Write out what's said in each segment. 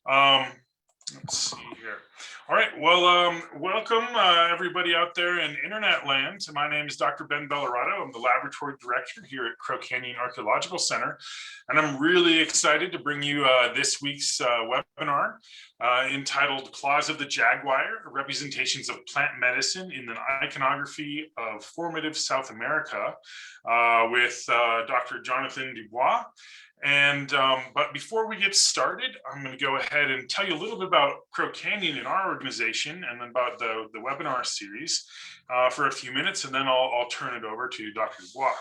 Um, let's see here. All right, well, welcome everybody out there in internet land. My name is Dr. Ben Bellarato. I'm the laboratory director here at Crow Canyon Archaeological Center, and I'm really excited to bring you this week's webinar entitled Claws of the Jaguar, Representations of Plant Medicine in the Iconography of Formative South America with Dr. Jonathan Dubois. But before we get started, I'm going to go ahead and tell you a little bit about Crow Canyon and our organization, and then about the webinar series for a few minutes, and then I'll turn it over to Dr. Dubois.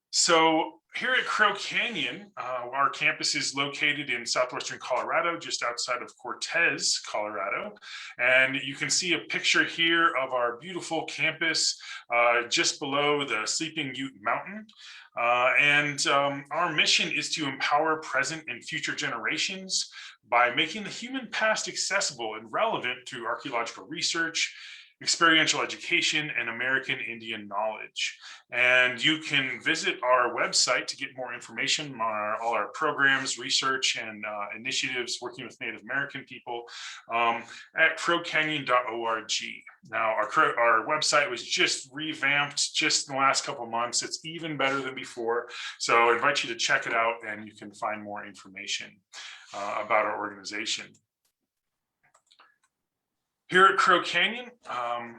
So here at Crow Canyon, our campus is located in southwestern Colorado, just outside of Cortez, Colorado. And you can see a picture here of our beautiful campus just below the Sleeping Ute Mountain. Our mission is to empower present and future generations by making the human past accessible and relevant through archaeological research, experiential education, and American Indian knowledge. And you can visit our website to get more information on all our programs, research, and initiatives working with Native American people at crowcanyon.org. Now, our website was just revamped just in the last couple of months. It's even better than before. So I invite you to check it out, and you can find more information about our organization. Here at Crow Canyon, at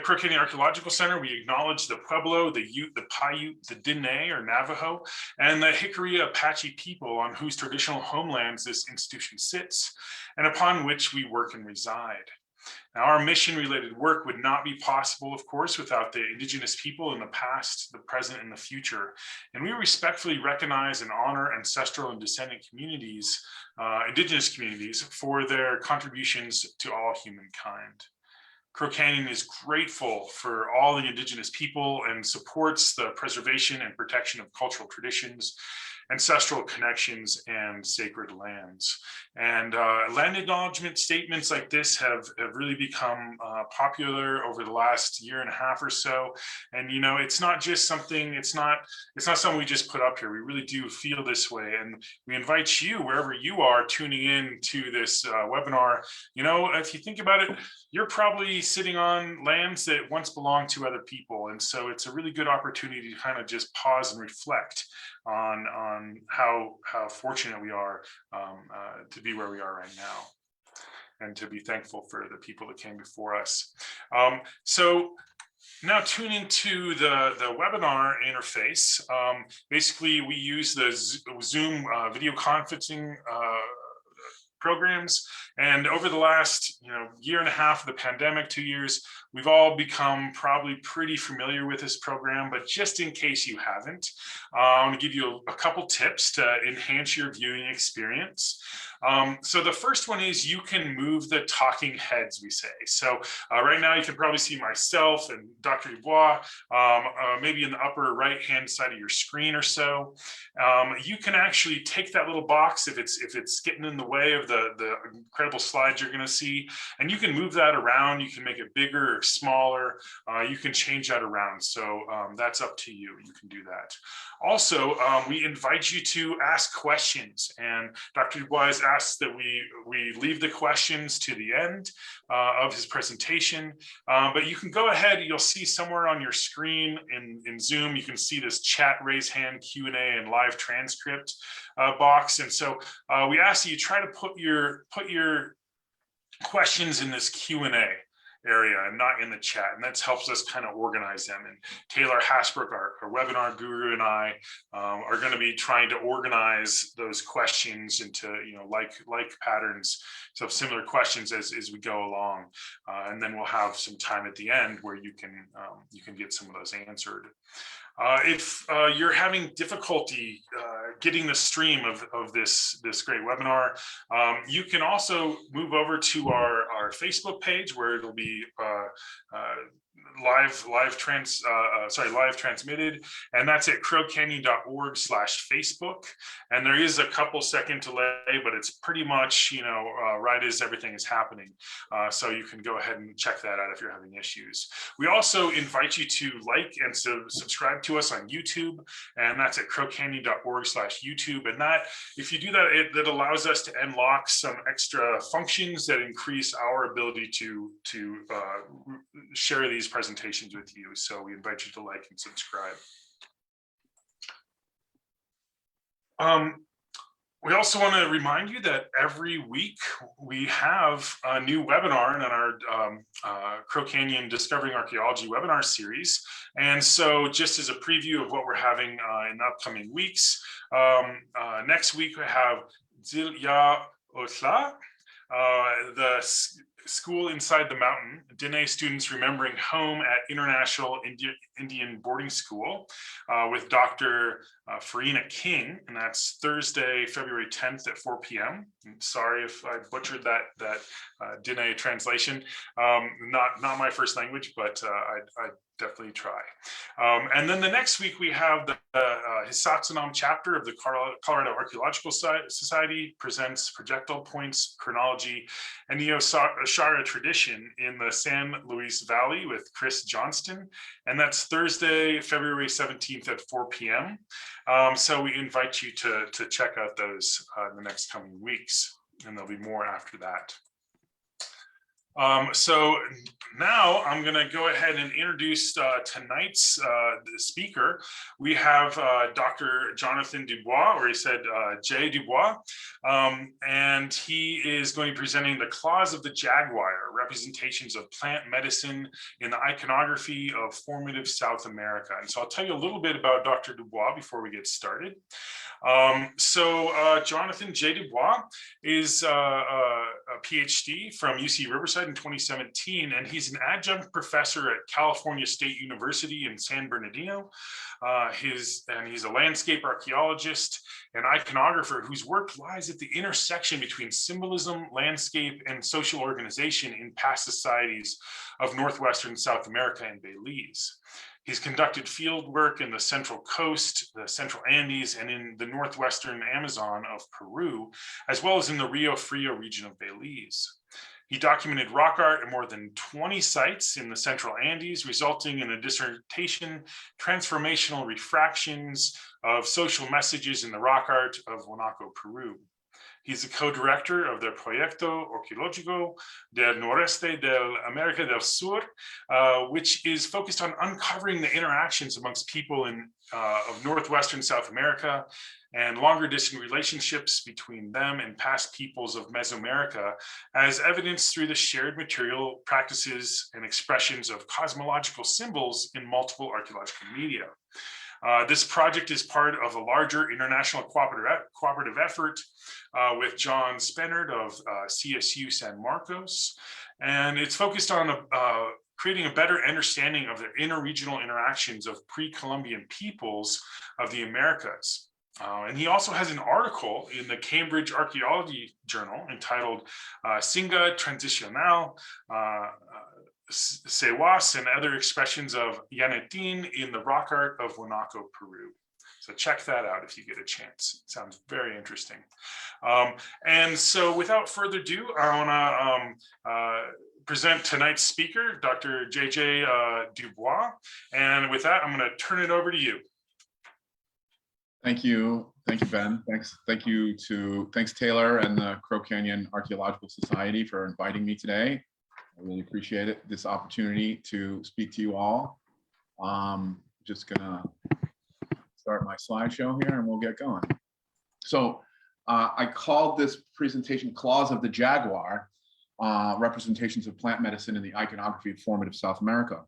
Crow Canyon Archaeological Center, we acknowledge the Pueblo, the Ute, the Paiute, the Diné or Navajo, and the Hickory Apache people on whose traditional homelands this institution sits, and upon which we work and reside. Now, our mission-related work would not be possible, of course, without the Indigenous people in the past, the present, and the future. And we respectfully recognize and honor ancestral and descendant communities, Indigenous communities, for their contributions to all humankind. Crow Canyon is grateful for all the Indigenous people and supports the preservation and protection of cultural traditions, ancestral connections, and sacred lands. And land acknowledgement statements like this have really become popular over the last year and a half or so. And you know, it's not just something, it's not something we just put up here. We really do feel this way, and we invite you, wherever you are tuning in to this webinar. You know, if you think about it, you're probably sitting on lands that once belonged to other people, and so it's a really good opportunity to kind of just pause and reflect on how fortunate we are to be where we are right now, and to be thankful for the people that came before us. So now tuning to the webinar interface, basically we use the Zoom video conferencing programs. And over the last year and a half of the pandemic, 2 years, we've all become probably pretty familiar with this program, but just in case you haven't, I want to give you a couple tips to enhance your viewing experience. So the first one is you can move the talking heads, we say. So right now you can probably see myself and Dr. Dubois, maybe in the upper right-hand side of your screen or so. You can actually take that little box if it's getting in the way of the incredible slides you're going to see, and you can move that around. You can make it bigger or smaller. You can change that around. So that's up to you. You can do that. Also, we invite you to ask questions, and Dr. Dubois asks that we leave the questions to the end of his presentation. But you can go ahead. You'll see somewhere on your screen in Zoom, you can see this chat, raise hand, Q&A, and live transcript box. And so we ask that you try to put your questions in this Q&A area and not in the chat, and that helps us kind of organize them. And Taylor Hasbrook, our webinar guru, and I are going to be trying to organize those questions into like patterns, so similar questions as we go along, and then we'll have some time at the end where you can get some of those answered. If you're having difficulty getting the stream of this great webinar, you can also move over to our Facebook page, where it'll be live transmitted, and that's at crowcanyon.org/Facebook. And there is a couple second delay, but it's pretty much, right as everything is happening. So you can go ahead and check that out if you're having issues. We also invite you to like and subscribe to us on YouTube, and that's at crowcanyon.org/YouTube. And that, if you do that, that allows us to unlock some extra functions that increase our ability to share these presentations with you. So we invite you to like and subscribe. We also want to remind you that every week we have a new webinar in our Crow Canyon Discovering Archaeology webinar series. And so just as a preview of what we're having in the upcoming weeks, next week we have Zilya Osla, the School Inside the Mountain, Diné students remembering home at International Indian Boarding School with Dr. Farina King, and that's Thursday, February 10th at 4 p.m. I'm sorry if I butchered that Diné translation. Not my first language, but I definitely try. And then the next week we have the Hisatsunam chapter of the Colorado Archaeological Society presents projectile points, chronology, and the Oshara tradition in the San Luis Valley with Chris Johnston. And that's Thursday, February 17th at 4 p.m. So we invite you to check out those in the next coming weeks, and there'll be more after that. So now I'm going to go ahead and introduce tonight's speaker. We have Dr. Jonathan Dubois, or he said J. Dubois, and he is going to be presenting the Claws of the Jaguar, representations of plant medicine in the iconography of formative South America. And so I'll tell you a little bit about Dr. Dubois before we get started. Jonathan J. Dubois is a PhD from UC Riverside in 2017, and he's an adjunct professor at California State University in San Bernardino. He's a landscape archaeologist and iconographer whose work lies at the intersection between symbolism, landscape, and social organization in past societies of Northwestern South America and Belize. He's conducted field work in the Central Coast, the Central Andes, and in the Northwestern Amazon of Peru, as well as in the Rio Frio region of Belize. He documented rock art at more than 20 sites in the Central Andes, resulting in a dissertation, Transformational Refractions of Social Messages in the Rock Art of Huanaco, Peru. He's the co-director of the Proyecto Archaeological del Noreste de América del Sur, which is focused on uncovering the interactions amongst people of Northwestern South America and longer distance relationships between them and past peoples of Mesoamerica, as evidenced through the shared material, practices, and expressions of cosmological symbols in multiple archaeological media. This project is part of a larger international cooperative effort with John Spennard of CSU San Marcos, and it's focused on creating a better understanding of the interregional interactions of pre-Columbian peoples of the Americas. And he also has an article in the Cambridge Archaeology Journal entitled Singa Transicional, Sewas, and other expressions of Llanetín in the rock art of Huanaco, Peru. So check that out if you get a chance. It sounds very interesting. And so without further ado, I want to present tonight's speaker, Dr. J.J. Dubois. And with that, I'm going to turn it over to you. Thank you, Ben. Thanks Taylor and the Crow Canyon Archaeological Society for inviting me today. I really appreciate it, this opportunity to speak to you all. Just gonna start my slideshow here and we'll get going. So I called this presentation Claws of the Jaguar, representations of plant medicine in the iconography of formative South America,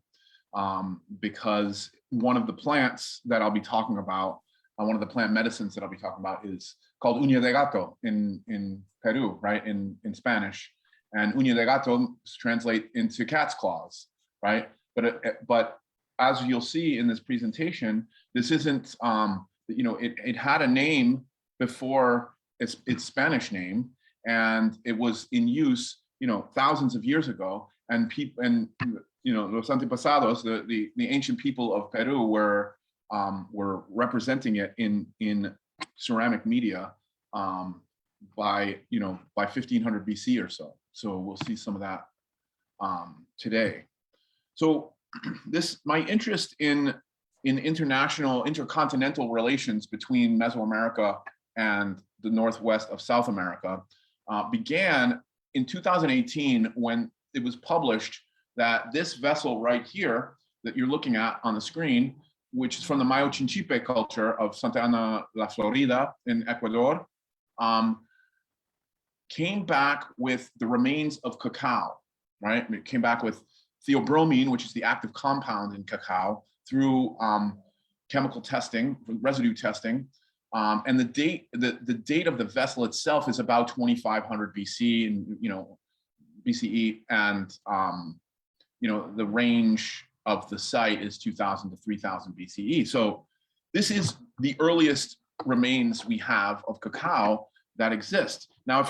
because one of the plants that I'll be talking about, one of the plant medicines that I'll be talking about is called uña de gato in Peru, right, in Spanish. And uña de gato translate into cat's claws, right? But as you'll see in this presentation, this isn't, it had a name before its Spanish name, and it was in use, thousands of years ago. people, and los antepasados, the ancient people of Peru were representing it in ceramic media by 1500 BC or so. So we'll see some of that today. So my interest in intercontinental relations between Mesoamerica and the northwest of South America began in 2018 when it was published that this vessel right here that you're looking at on the screen, which is from the Mayo Chinchipe culture of Santa Ana la Florida in Ecuador, came back with the remains of cacao, right? It came back with theobromine, which is the active compound in cacao, through chemical testing, residue testing. And the date of the vessel itself is about 2500 BC, and BCE, and the range of the site is 2000 to 3000 BCE. So this is the earliest remains we have of cacao that exist. Now,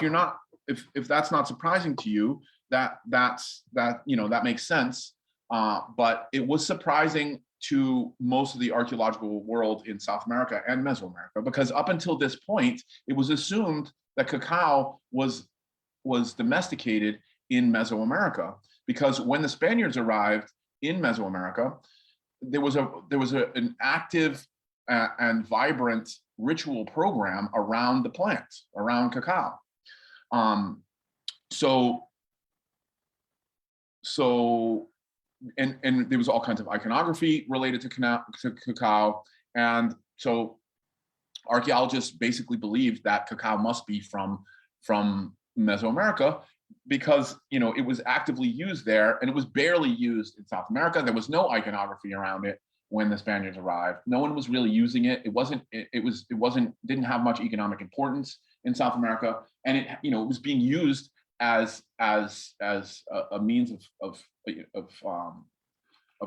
if that's not surprising to you, that makes sense. But it was surprising to most of the archaeological world in South America and Mesoamerica, because up until this point, it was assumed that cacao was domesticated in Mesoamerica, because when the Spaniards arrived in Mesoamerica, there was an active and vibrant ritual program around the plant, around cacao. And there was all kinds of iconography related to cacao. And so archaeologists basically believed that cacao must be from Mesoamerica, because it was actively used there, and it was barely used in South America. There was no iconography around it when the Spaniards arrived. No one was really using it. Didn't have much economic importance in South America, and it was being used as a means of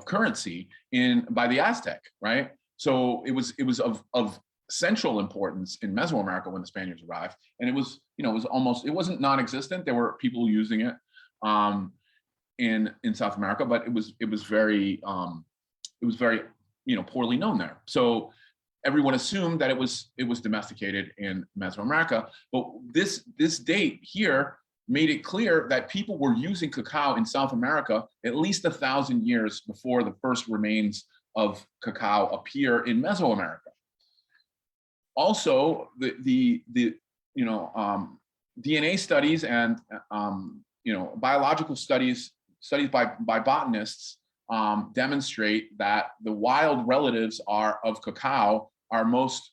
currency by the Aztec, right? So it was of central importance in Mesoamerica when the Spaniards arrived, and it wasn't non-existent. There were people using it in South America, but it was very poorly known there. So everyone assumed that it was domesticated in Mesoamerica. But this date here made it clear that people were using cacao in South America at least 1,000 years before the first remains of cacao appear in Mesoamerica. Also, the DNA studies and biological studies by botanists demonstrate that the wild relatives of cacao are most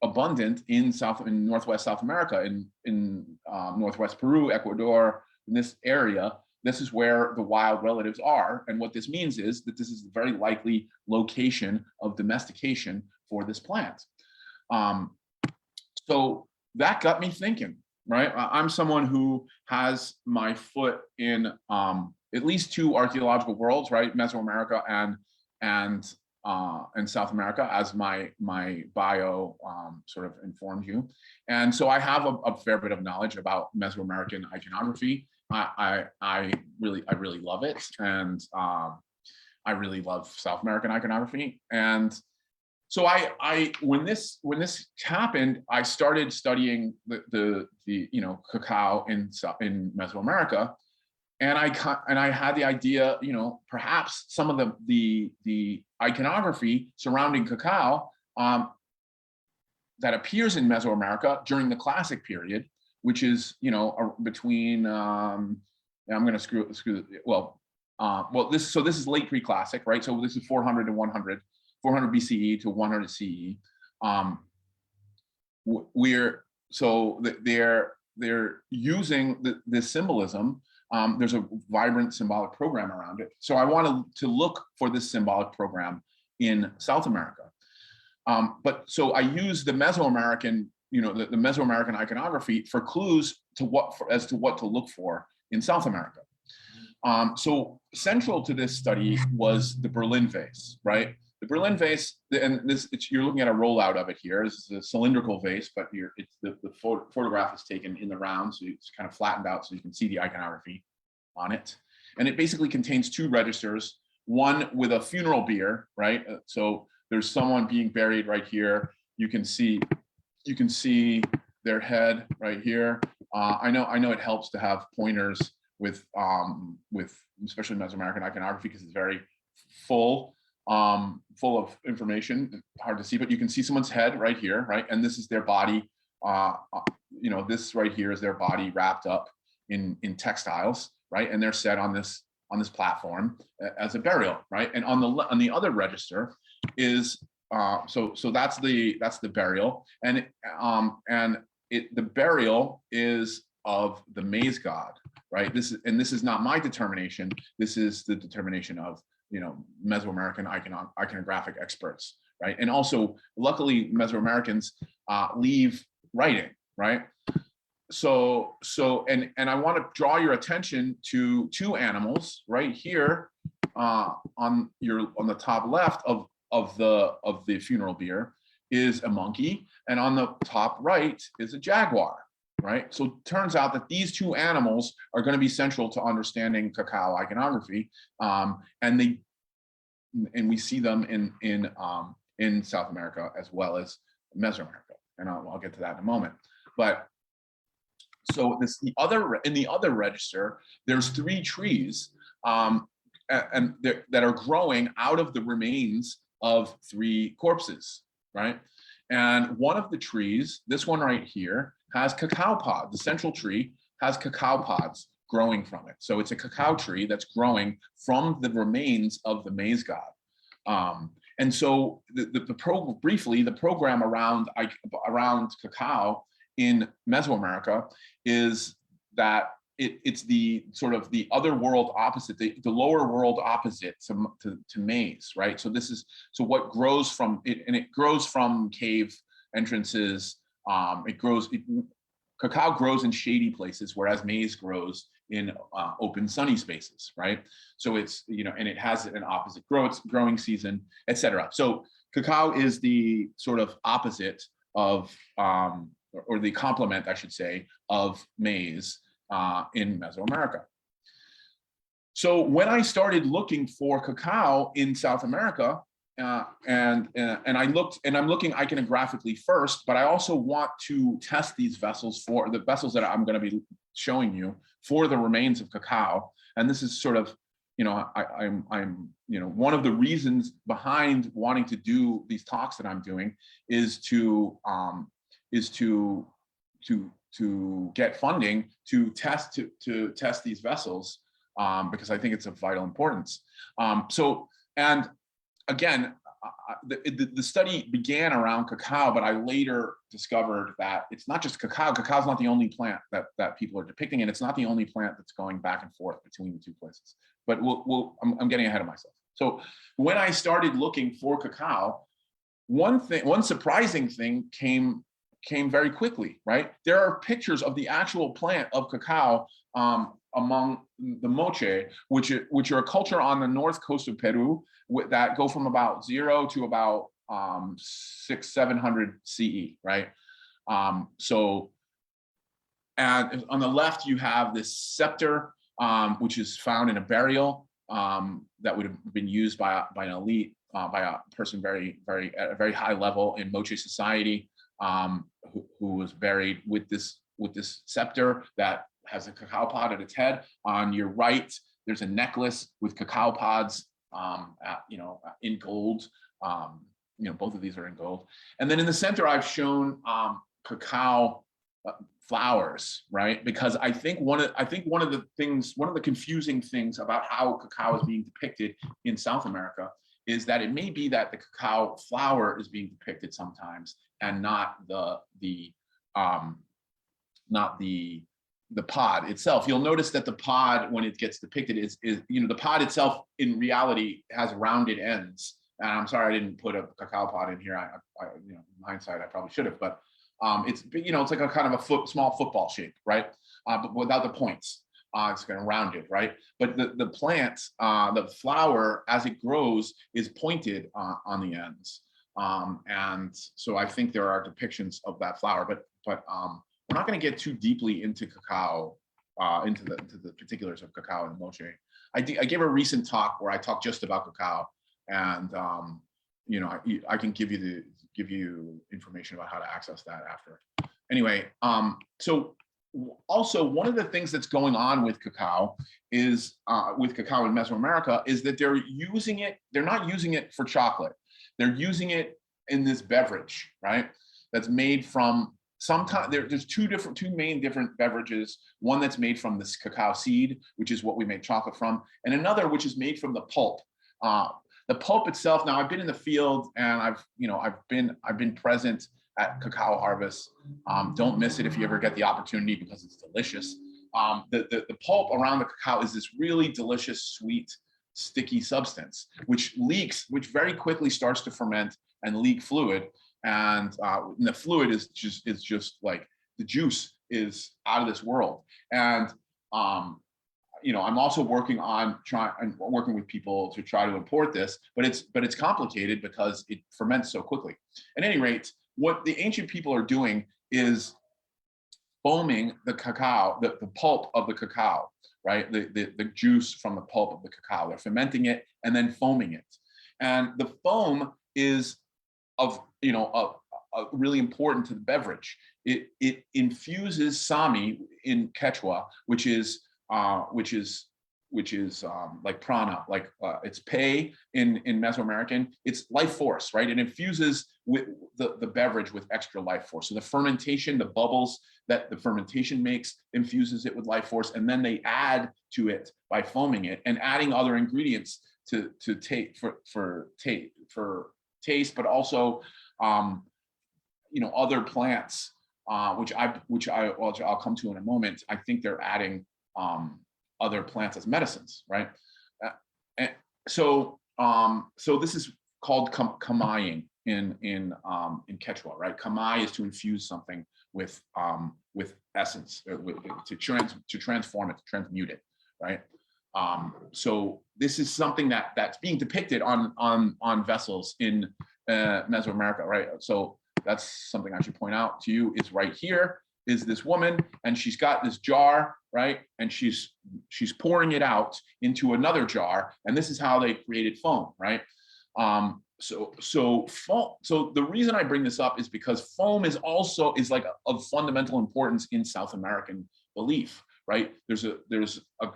abundant in Northwest South America, in Northwest Peru, Ecuador, in this area. This is where the wild relatives are. And what this means is that this is a very likely location of domestication for this plant. So that got me thinking, right? I'm someone who has my foot in at least two archaeological worlds, right? Mesoamerica and South America, as my bio sort of informed you. And so I have a fair bit of knowledge about Mesoamerican iconography. I really love it, and I really love South American iconography. And so when this happened, I started studying the cacao in Mesoamerica, and I had the idea, perhaps some of the iconography surrounding cacao that appears in Mesoamerica during the Classic period, which is between I'm going to screw this is late pre-Classic, right? So this is 400 to 100 BCE to 100 CE. They're using this symbolism. There's a vibrant symbolic program around it. So I wanted to look for this symbolic program in South America. So I use the Mesoamerican, the Mesoamerican iconography for clues as to what to look for in South America. So central to this study was the Berlin vase, right? The Berlin vase, and you're looking at a rollout of it here. This is a cylindrical vase, but the photograph is taken in the round, so it's kind of flattened out so you can see the iconography on it. And it basically contains two registers, one with a funeral bier, right? So there's someone being buried right here. You can see their head right here. I know it helps to have pointers with especially Mesoamerican iconography because it's very full of information, hard to see, but you can see someone's head right here, right? And this is their body. This right here is their body wrapped up in textiles, right? And they're set on this platform as a burial, right? And on the other register is so that's the burial, and the burial is of the maize god, right? This is not my determination. This is the determination of Mesoamerican iconographic experts, right? And also, luckily, Mesoamericans leave writing, right? So and I want to draw your attention to two animals right here on the top left of the funeral bier is a monkey, and on the top right is a jaguar, right? So it turns out that these two animals are going to be central to understanding cacao iconography, and we see them in South America as well as Mesoamerica, and I'll get to that in a moment. But so in the other register, there's 3 trees, and that are growing out of the remains of 3 corpses, right? And one of the trees, this one right here, has cacao pods. The central tree has cacao pods growing from it. So it's a cacao tree that's growing from the remains of the maize god. And so the program around cacao in Mesoamerica is that it's the sort of the other world opposite, the lower world opposite to maize, right? So what grows from it, and it grows from cave entrances. Cacao grows in shady places, whereas maize grows in open, sunny spaces, right? So it's and it has an opposite growing season, etc. So cacao is the sort of opposite of or the complement, I should say, of maize in Mesoamerica. So when I started looking for cacao in South America, and I'm looking iconographically first, but I also want to test these vessels for the vessels that I'm going to be showing you for the remains of cacao. And this is sort of, I'm one of the reasons behind wanting to do these talks that I'm doing is to get funding to test these vessels, because I think it's of vital importance. And again, the study began around cacao, but I later discovered that it's not just cacao. Cacao is not the only plant that people are depicting, and it's not the only plant that's going back and forth between the two places. But I'm getting ahead of myself. So when I started looking for cacao, one surprising thing came very quickly, right? There are pictures of the actual plant of cacao among the moche, which are a culture on the north coast of Peru that go from about 0 to about 600-700 CE, right? So, and on the left you have this scepter, which is found in a burial that would have been used by an elite, by a person at a very high level in moche society, who was buried with this scepter that has a cacao pod at its head. On your right, there's a necklace with cacao pods, in gold. Both of these are in gold. And then in the center, I've shown cacao flowers, right? Because I think one of the confusing things about how cacao is being depicted in South America is that it may be that the cacao flower is being depicted sometimes, and not the pod itself. You'll notice that the pod, when it gets depicted, is the pod itself in reality has rounded ends. And I'm sorry I didn't put a cacao pod in here. I in hindsight I probably should have, but it's it's like a kind of a small football shape, right? But without the points. It's kind of rounded, right? But the plant, the flower, as it grows, is pointed on the ends. And so I think there are depictions of that flower, but we're not going to get too deeply into cacao into the particulars of cacao and moche. I gave a recent talk where I talked just about cacao, and you know, I can give you information about how to access that after. Anyway, so also one of the things that's going on with cacao is with cacao in Mesoamerica is that they're using it. They're not using it for chocolate. They're using it in this beverage, right? That's made from there's two main different beverages. One that's made from this cacao seed, which is what we make chocolate from, and another which is made from the pulp. The pulp itself. Now, I've been in the field, and I've been present at cacao harvest. Don't miss it if you ever get the opportunity, because it's delicious. The pulp around the cacao is this really delicious, sweet, sticky substance, which very quickly starts to ferment and leak fluid. And the fluid is just like, the juice is out of this world. And I'm also working with people to try to import this, but it's complicated because it ferments so quickly. At any rate, what the ancient people are doing is foaming the cacao, the pulp of the cacao, right? The juice from the pulp of the cacao. They're fermenting it and then foaming it. And the foam is really important to the beverage. It infuses sami in Quechua, which is like prana, like it's pei in Mesoamerican. It's life force, right? It infuses with the beverage with extra life force. So the fermentation, the bubbles that the fermentation makes, infuses it with life force, and then they add to it by foaming it and adding other ingredients to take for taste, but also other plants, which I'll come to in a moment. I think they're adding other plants as medicines, right? So this is called kamaying in Quechua, right? Kamay is to infuse something with essence, to transform it, to transmute it, right? So this is something that's being depicted on vessels in Mesoamerica, right? So that's something I should point out to you. Is right here is this woman, and she's got this jar, right? And she's pouring it out into another jar, and this is how they created foam, right? So the reason I bring this up is because foam is like of fundamental importance in South American belief, right? There's a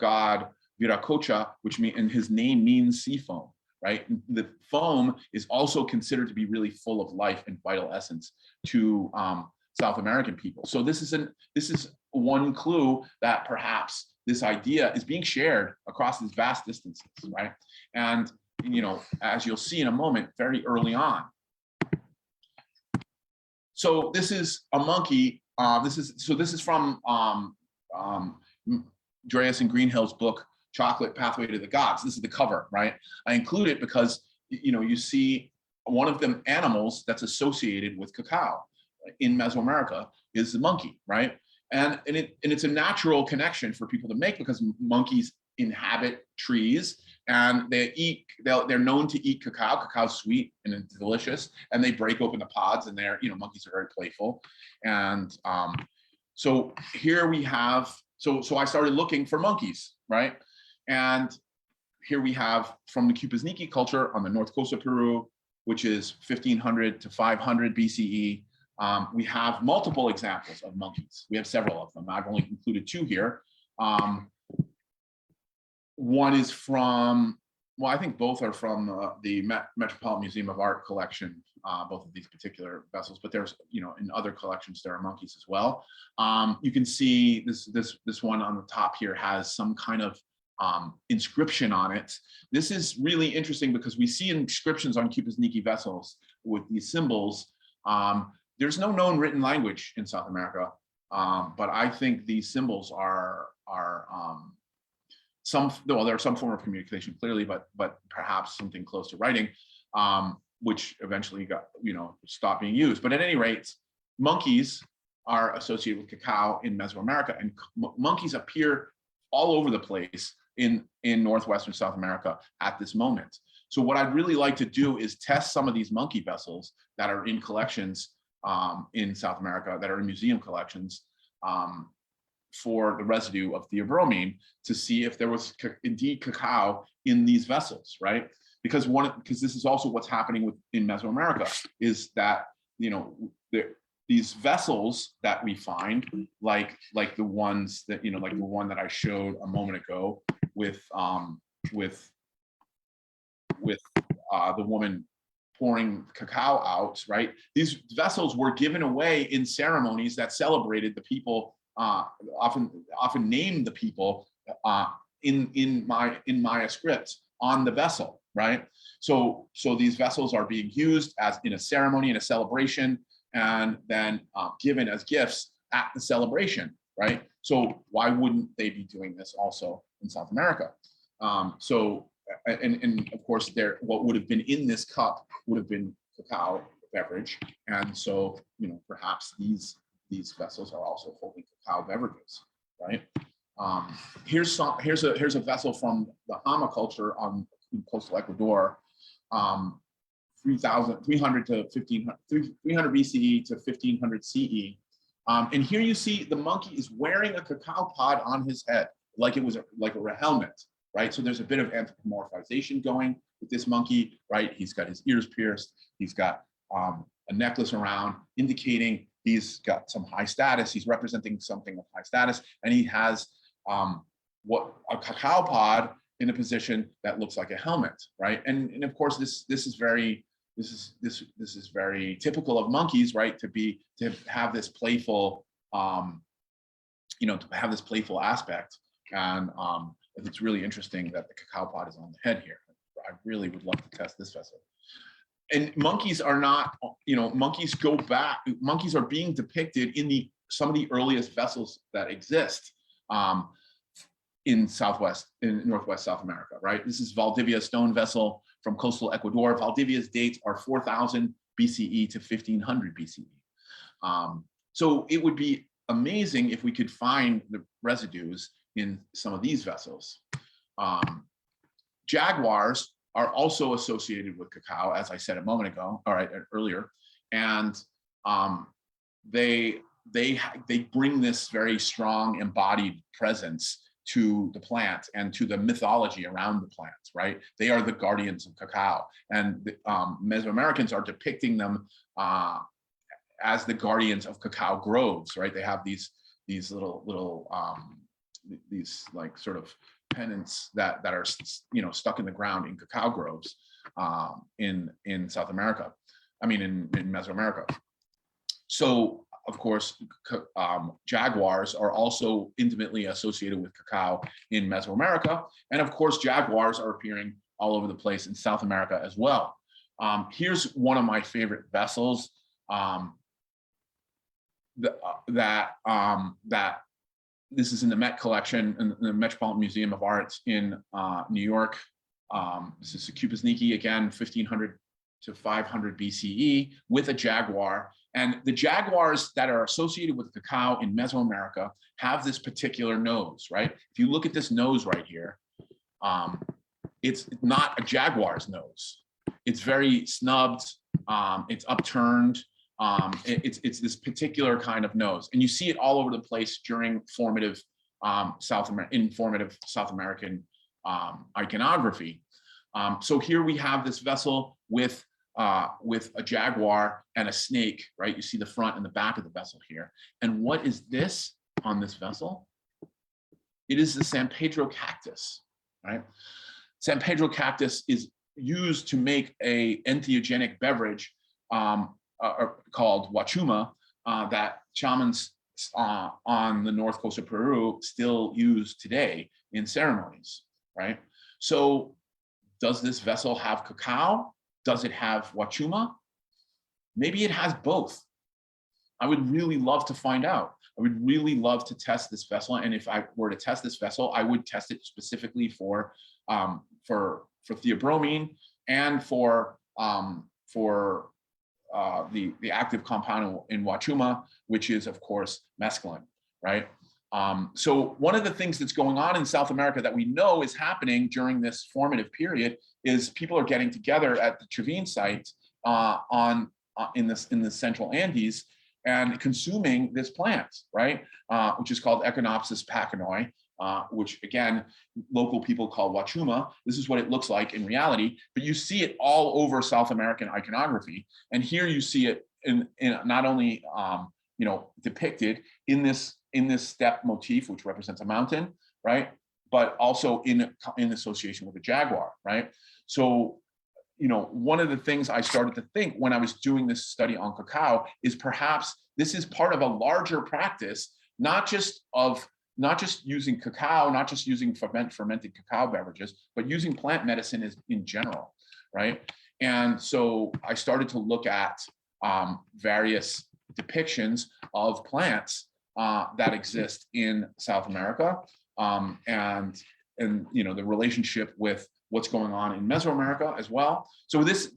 god, Viracocha, and his name means sea foam, right? The foam is also considered to be really full of life and vital essence to South American people. So this is one clue that perhaps this idea is being shared across these vast distances, right? And as you'll see in a moment, very early on. So this is a monkey. This is from Dreas and Greenhill's book, Chocolate Pathway to the Gods. This is the cover, right? I include it because you see one of them animals that's associated with cacao in Mesoamerica is the monkey, right? And it's a natural connection for people to make because monkeys inhabit trees and they're known to eat cacao. Cacao's sweet and it's delicious, and they break open the pods, and monkeys are very playful. And so here we have, so I started looking for monkeys, right? And here we have from the Cupizniki culture on the north coast of Peru, which is 1500 to 500 BCE. We have multiple examples of monkeys. We have several of them. I've only included two here. One is from, I think both are from the Metropolitan Museum of Art collection, both of these particular vessels, but there's, in other collections, there are monkeys as well. You can see this one on the top here has some kind of inscription on it. This is really interesting because we see inscriptions on Cupizniki vessels with these symbols. There's no known written language in South America, but I think these symbols are there's some form of communication clearly, but perhaps something close to writing, which eventually got stopped being used. But at any rate, monkeys are associated with cacao in Mesoamerica, and monkeys appear all over the place in northwestern South America at this moment. So what I'd really like to do is test some of these monkey vessels that are in collections in South America, that are in museum collections, for the residue of theobromine to see if there was indeed cacao in these vessels, right? Because this is also what's happening in Mesoamerica, is that, you know, these vessels that we find, like the ones that, you know, like the one that I showed a moment ago with the woman pouring cacao out, right? These vessels were given away in ceremonies that celebrated the people, often named the people in Maya script on the vessel, right? So these vessels are being used as in a ceremony, in a celebration, and then given as gifts at the celebration, right? So why wouldn't they be doing this also in South America? And of course, what would have been in this cup would have been cacao beverage, and so, you know, perhaps these vessels are also holding cacao beverages, right? Here's a vessel from the Hama culture in coastal Ecuador, 300 to 1500, 300 BCE to 1500 CE, and here you see the monkey is wearing a cacao pod on his head, like it was like a helmet. Right, so there's a bit of anthropomorphization going with this monkey, right? He's got his ears pierced. He's got a necklace around, indicating he's got some high status. He's representing something of high status, and he has a cacao pod in a position that looks like a helmet, right? And of course, this is very typical of monkeys, right? To have this playful, you know, to have this playful aspect, and it's really interesting that the cacao pod is on the head here. I really would love to test this vessel. And monkeys are not, you know, monkeys go back. Monkeys are being depicted in some of the earliest vessels that exist in Northwest South America, right? This is Valdivia stone vessel from coastal Ecuador. Valdivia's dates are 4000 BCE to 1500 BCE. So it would be amazing if we could find the residues in some of these vessels. Jaguars are also associated with cacao, as I said a moment ago, earlier, and they bring this very strong embodied presence to the plant and to the mythology around the plant, right? They are the guardians of cacao, and the Mesoamericans are depicting them as the guardians of cacao groves, right? They have these little these like sort of pennants that are, you know, stuck in the ground in cacao groves in South America. I mean, in Mesoamerica. So of course, jaguars are also intimately associated with cacao in Mesoamerica, and of course, jaguars are appearing all over the place in South America as well. Here's one of my favorite vessels that this is in the Met collection in the Metropolitan Museum of Art in New York. This is a Kupasniki, again, 1500 to 500 BCE, with a jaguar. And the jaguars that are associated with cacao in Mesoamerica have this particular nose, right? If you look at this nose right here, it's not a jaguar's nose. It's very snubbed, it's upturned. It's this particular kind of nose, and you see it all over the place during formative South American iconography. So here we have this vessel with a jaguar and a snake, right? You see the front and the back of the vessel here. And what is this on this vessel? It is the San Pedro cactus, right? San Pedro cactus is used to make a entheogenic beverage called huachuma that shamans on the north coast of Peru still use today in ceremonies, right? So does this vessel have cacao? Does it have huachuma? Maybe it has both. I would really love to find out. I would really love to test this vessel, and if I were to test this vessel, I would test it specifically for theobromine and for the active compound in huachuma, which is of course mescaline, right? So one of the things that's going on in South America that we know is happening during this formative period is people are getting together at the Trevine site in the central Andes, and consuming this plant, right? Which is called Echinopsis pachanoi, which again, local people call wachuma. This is what it looks like in reality, but you see it all over South American iconography. And here you see it in not only depicted in this step motif, which represents a mountain, right? But also in association with a jaguar, right? So, one of the things I started to think when I was doing this study on cacao is perhaps this is part of a larger practice, not just using cacao, not just using fermented cacao beverages, but using plant medicine in general, right? And so I started to look at various depictions of plants that exist in South America, and the relationship with what's going on in Mesoamerica as well. So this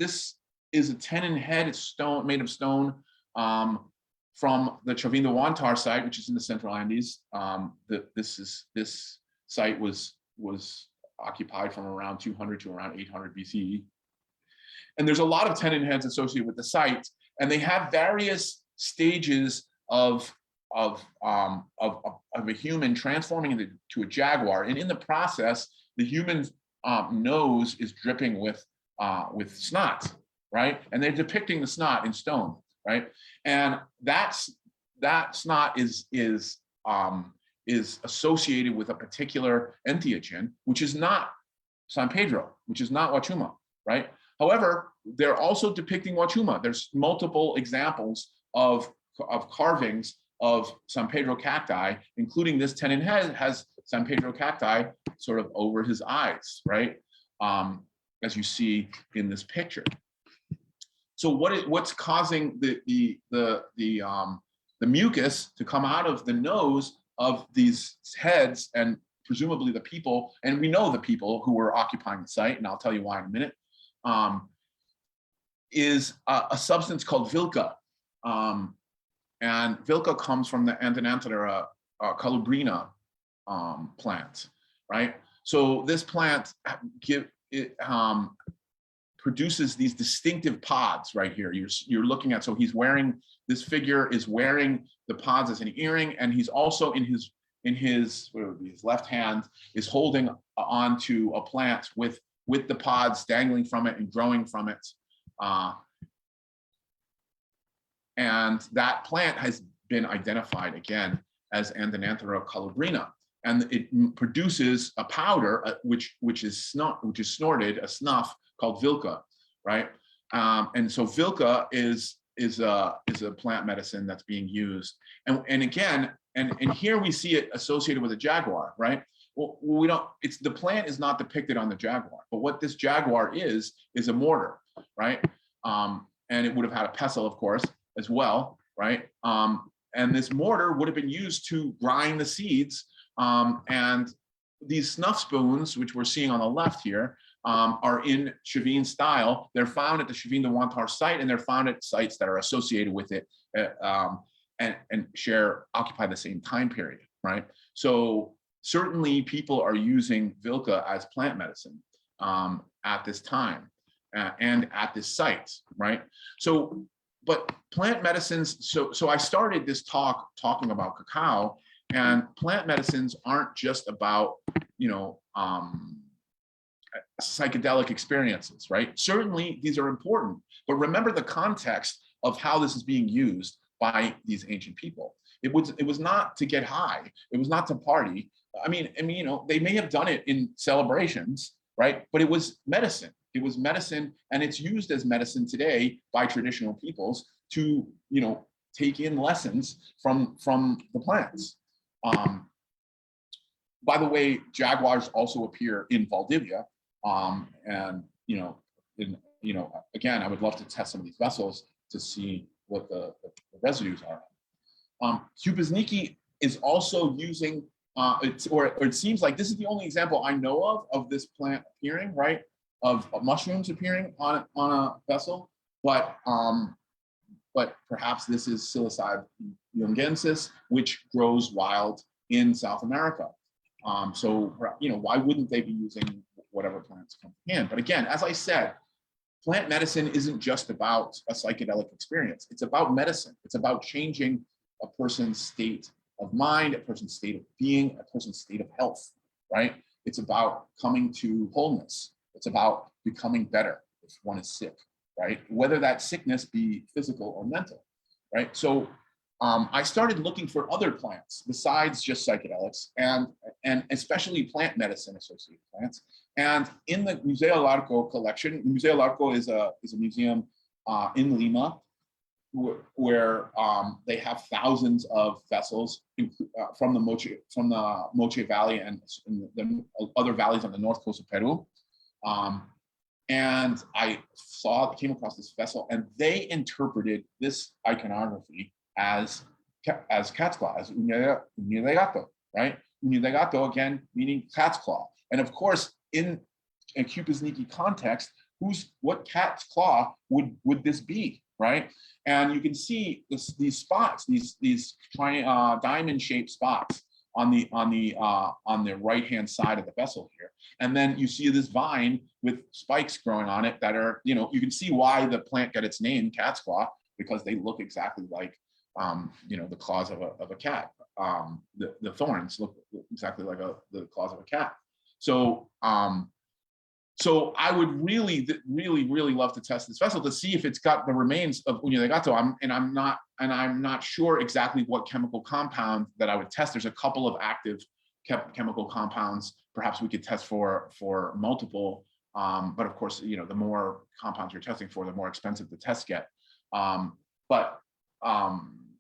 is a tenon head. It's made of stone from the Chavín de Huántar site, which is in the Central Andes. This site was occupied from around 200 to around 800 BCE. And there's a lot of tenon heads associated with the site, and they have various stages of a human transforming into a jaguar, and in the process, the human nose is dripping with snot, right? And they're depicting the snot in stone, right? And that snot is associated with a particular entheogen, which is not San Pedro, which is not wachuma, right? However, they're also depicting wachuma. There's multiple examples of carvings of San Pedro cacti, including this tenon head has San Pedro cacti sort of over his eyes, right? As you see in this picture. So what's causing the mucus to come out of the nose of these heads, and presumably the people, and we know the people who were occupying the site, and I'll tell you why in a minute, is a substance called vilca. And vilca comes from the Anthenanthera colubrina plant, right? So this plant produces these distinctive pods right here. You're looking at, so this figure is wearing the pods as an earring, and he's also in his left hand is holding onto a plant with the pods dangling from it and growing from it. And that plant has been identified again as Anthenanthera colubrina, and it produces a powder which is snorted, a snuff called vilca, right? And so vilca is a plant medicine that's being used, and again, and here we see it associated with a jaguar, right? Well, we don't. The plant is not depicted on the jaguar, but what this jaguar is a mortar, right? And it would have had a pestle, of course, as well, right? And this mortar would have been used to grind the seeds. And these snuff spoons, which we're seeing on the left here, are in Chavín style. They're found at the Chavín de Huántar site, and they're found at sites that are associated with it and occupy the same time period, right? So certainly people are using vilca as plant medicine at this time and at this site, right? So, but plant medicines, so I started this talk talking about cacao, and plant medicines aren't just about, psychedelic experiences, right? Certainly these are important, but remember the context of how this is being used by these ancient people. It was not to get high. It was not to party. I mean, they may have done it in celebrations, right? But it was medicine. It was medicine, and it's used as medicine today by traditional peoples to, take in lessons from the plants. By the way, jaguars also appear in Valdivia, and again, I would love to test some of these vessels to see what the residues are. Hupezniki is also using, it seems like this is the only example I know of this plant appearing, right? Of mushrooms appearing on a vessel, but perhaps this is Psilocybe jungensis, which grows wild in South America. So why wouldn't they be using whatever plants come to hand? But again, as I said, plant medicine isn't just about a psychedelic experience. It's about medicine. It's about changing a person's state of mind, a person's state of being, a person's state of health, right? It's about coming to wholeness. It's about becoming better if one is sick, right? Whether that sickness be physical or mental, right? So I started looking for other plants besides just psychedelics, and especially plant medicine associated plants. And in the Museo collection, Museo is a museum in Lima where they have thousands of vessels from the Moche Valley and the other valleys on the north coast of Peru. And I came across this vessel, and they interpreted this iconography as cat's claw, as uña de gato, right? Uña de gato, again, meaning cat's claw. And of course, in a Cupid's context, what cat's claw would this be, right? And you can see these spots, these diamond-shaped spots on the right-hand side of the vessel here. And then you see this vine with spikes growing on it that are, you can see why the plant got its name, cat's claw, because they look exactly like, the claws of a cat. The thorns look exactly like the claws of a cat. So, so I would really love to test this vessel to see if it's got the remains of uña de gato. I'm not sure exactly what chemical compound that I would test. There's a couple of active chemical compounds. Perhaps we could test for multiple, but of course, the more compounds you're testing for, the more expensive the tests get.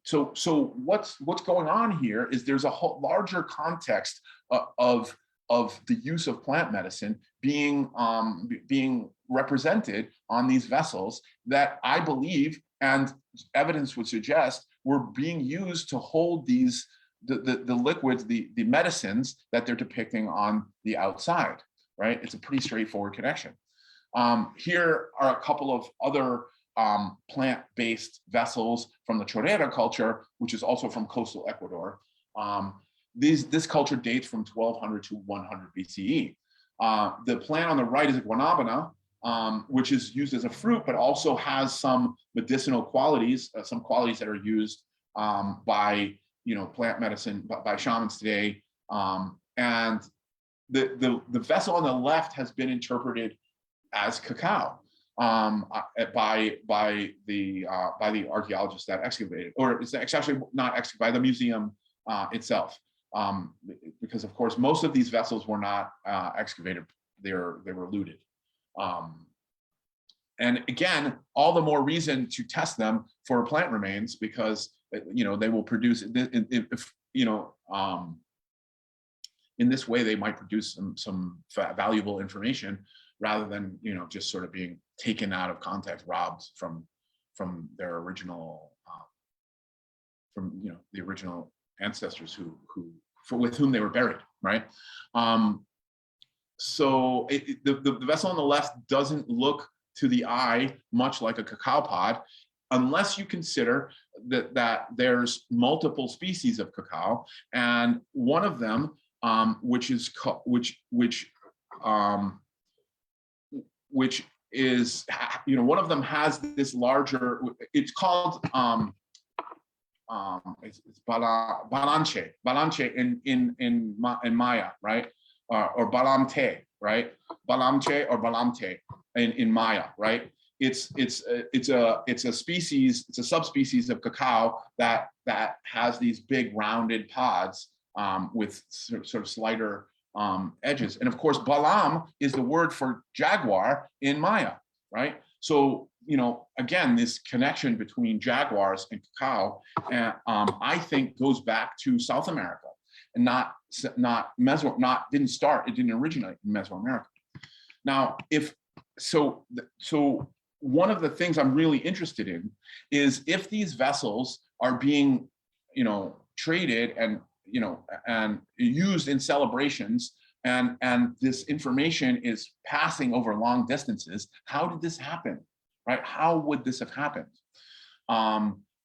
So what's going on here is there's a whole larger context of the use of plant medicine being represented on these vessels that I believe, and evidence would suggest, were being used to hold the liquids, the medicines that they're depicting on the outside, right? It's a pretty straightforward connection. Here are a couple of other plant-based vessels from the Chorrera culture, which is also from coastal Ecuador. This culture dates from 1200 to 100 BCE. The plant on the right is a guanabana, which is used as a fruit, but also has some medicinal qualities, some qualities that are used by plant medicine, by shamans today. And the vessel on the left has been interpreted as cacao by the archaeologists that excavated, or it's actually not excavated, by the museum itself. Because of course, most of these vessels were not excavated, they were looted. And again, all the more reason to test them for plant remains, because they will produce, if in this way they might produce some valuable information, rather than just sort of being taken out of context, robbed from their original the original ancestors with whom they were buried, right? So the vessel on the left doesn't look to the eye much like a cacao pod, unless you consider that there's multiple species of cacao, and one of them, which is one of them has this larger, it's called it's balanche in Maya, right? Or balamte, right? Balamche or balamte in Maya, right? It's a species, it's a subspecies of cacao that has these big rounded pods with sort of slighter edges. And of course, balam is the word for jaguar in Maya, right? So, again, this connection between jaguars and cacao, I think goes back to South America, and it didn't originate in Mesoamerica. Now, so one of the things I'm really interested in is if these vessels are being, traded and used in celebrations, and this information is passing over long distances, how did this happen, right? How would this have happened?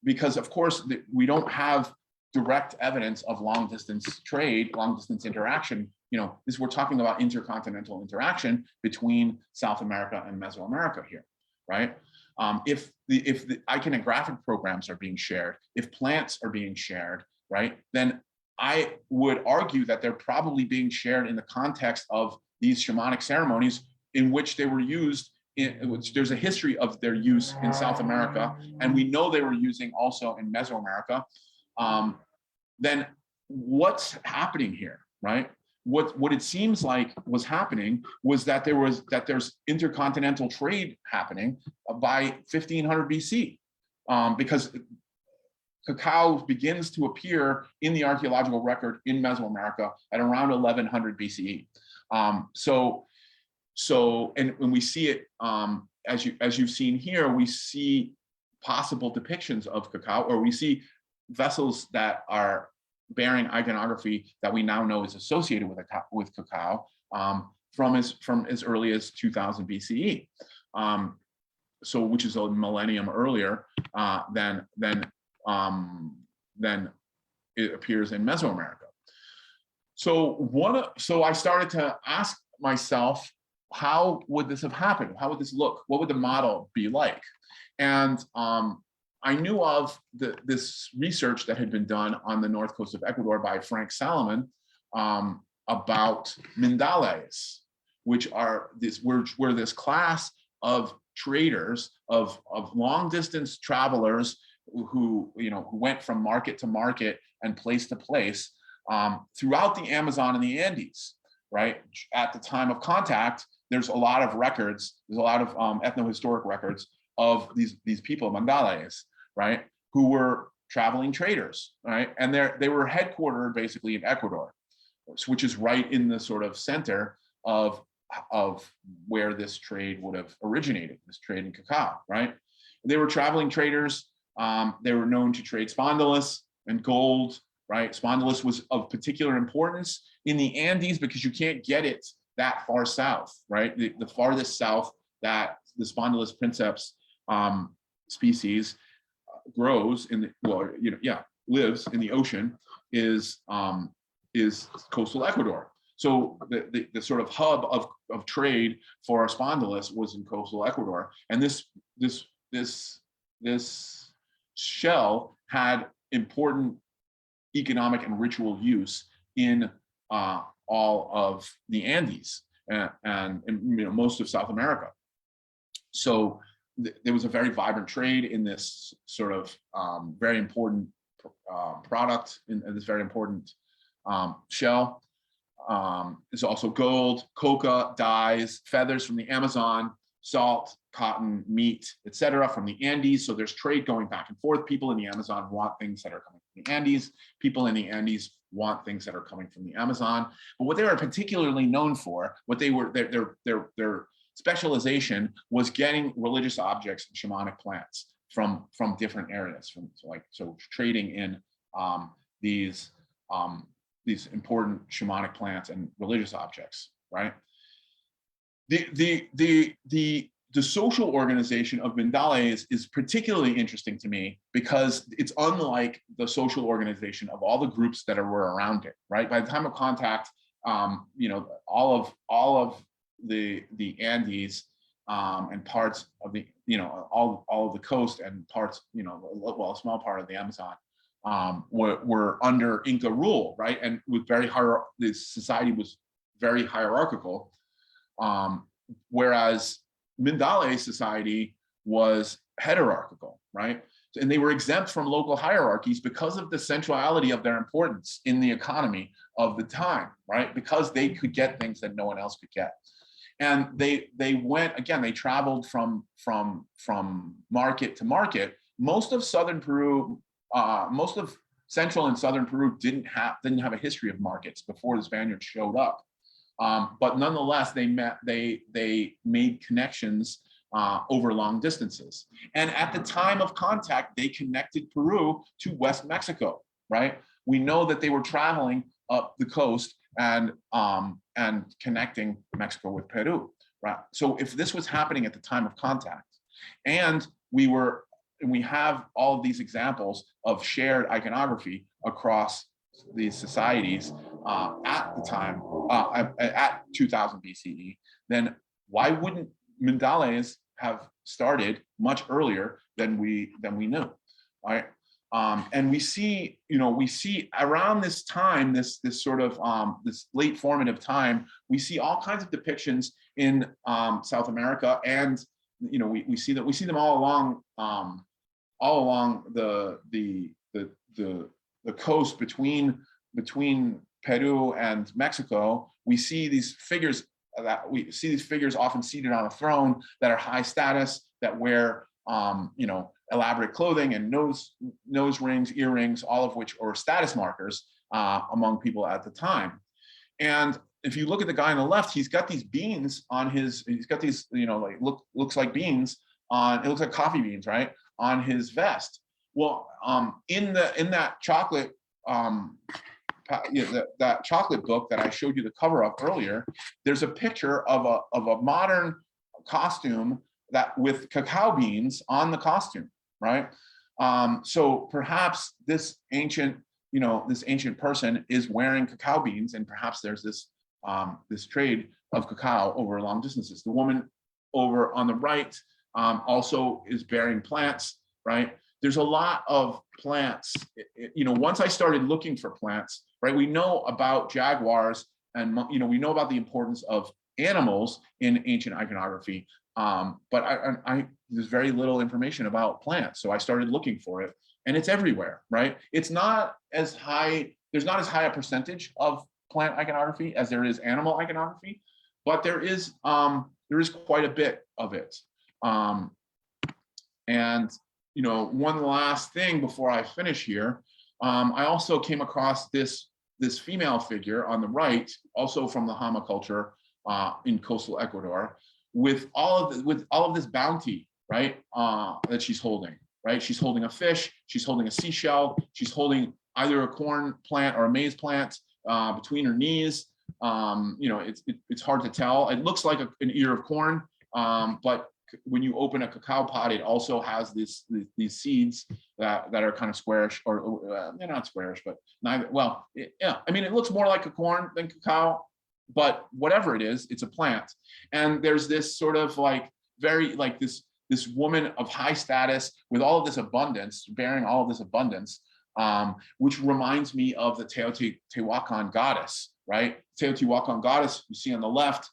Because of course we don't have direct evidence of long distance trade, long distance interaction. We're talking about intercontinental interaction between South America and Mesoamerica here. right? If the iconographic programs are being shared, if plants are being shared, right, then I would argue that they're probably being shared in the context of these shamanic ceremonies in which they were used, in which there's a history of their use in South America, and we know they were using also in Mesoamerica. Then what's happening here, right? What it seems like was happening was that there's intercontinental trade happening by 1500 BC, because cacao begins to appear in the archaeological record in Mesoamerica at around 1100 BCE. And when we see it, as you've seen here, we see possible depictions of cacao, or we see vessels that are bearing iconography that we now know is associated with cacao from as early as 2000 BCE. So which is a millennium earlier than it appears in Mesoamerica. So I started to ask myself, how would this have happened? How would this look? What would the model be like? And I knew of this research that had been done on the north coast of Ecuador by Frank Salomon about mindales, which are were this class of traders, of long distance travelers who went from market to market and place to place throughout the Amazon and the Andes. Right at the time of contact, there's a lot of records. There's a lot of ethnohistoric records of these people, mandales, right, who were traveling traders, right, and they were headquartered basically in Ecuador, which is right in the sort of center of where this trade would have originated, this trade in cacao, right? They were traveling traders. They were known to trade spondylus and gold, right? Spondylus was of particular importance in the Andes because you can't get it that far south, right? The farthest south that the Spondylus princeps species grows in lives in the ocean is coastal Ecuador. So the sort of hub of trade for spondylus was in coastal Ecuador, and this shell had important economic and ritual use in all of the Andes and most of South America. So there was a very vibrant trade in this sort of very important product, in this very important shell. There's also gold, coca, dyes, feathers from the Amazon, salt, cotton, meat, etc. from the Andes. So there's trade going back and forth. People in the Amazon want things that are coming from the Andes. People in the Andes want things that are coming from the Amazon. But what they were particularly known for, what they were their specialization was getting religious objects and shamanic plants from different areas. So trading in these important shamanic plants and religious objects, right? The social organization of mindales is particularly interesting to me because it's unlike the social organization of all the groups that were around it, right? By the time of contact, all of the Andes and parts of the, all of the coast and parts, a small part of the Amazon were under Inca rule, right? And with the society was very hierarchical, whereas Mindale society was hierarchical, right? And they were exempt from local hierarchies because of the centrality of their importance in the economy of the time, right? Because they could get things that no one else could get. And they went, again, they traveled from market to market. Most of southern Peru, most of central and southern Peru didn't have a history of markets before the Spaniards showed up. But nonetheless, they made connections over long distances. And at the time of contact, they connected Peru to West Mexico, right? We know that they were traveling up the coast and connecting Mexico with Peru, right? So if this was happening at the time of contact, and we have all of these examples of shared iconography across these societies at the time, at 2000 BCE, then why wouldn't mindales have started much earlier than we knew, right? And we see, we see around this time, this sort of this late formative time, we see all kinds of depictions in South America, and we see them all along the coast between Peru and Mexico. We see these figures often seated on a throne that are high status, that wear elaborate clothing and nose rings, earrings, all of which are status markers among people at the time. And if you look at the guy on the left, he's got these beans on he's got these, looks like beans on, it looks like coffee beans, right, on his vest. Well, in that chocolate, that chocolate book that I showed you the cover of earlier, there's a picture of a modern costume that with cacao beans on the costume, right? So perhaps this ancient person is wearing cacao beans, and perhaps there's this trade of cacao over long distances. The woman over on the right also is bearing plants, right? There's a lot of plants. Once I started looking for plants, right, we know about jaguars, and we know about the importance of animals in ancient iconography, but there's very little information about plants. So I started looking for it, and it's everywhere, right? It's not as high, there's not as high a percentage of plant iconography as there is animal iconography, but there is quite a bit of it. And one last thing before I finish here, I also came across this female figure on the right, also from the Hama culture in coastal Ecuador, with all of this bounty, right, that she's holding, right? She's holding a fish, she's holding a seashell, she's holding either a corn plant or a maize plant between her knees. It's hard to tell. It looks like an ear of corn, but when you open a cacao pod, it also has these seeds that are kind of squarish, or they're not squarish, but neither. Well, yeah. I mean, it looks more like a corn than cacao, but whatever it is, it's a plant. And there's this sort of this woman of high status with all of this abundance, bearing all of this abundance, which reminds me of the Teotihuacan goddess, right? Teotihuacan goddess you see on the left.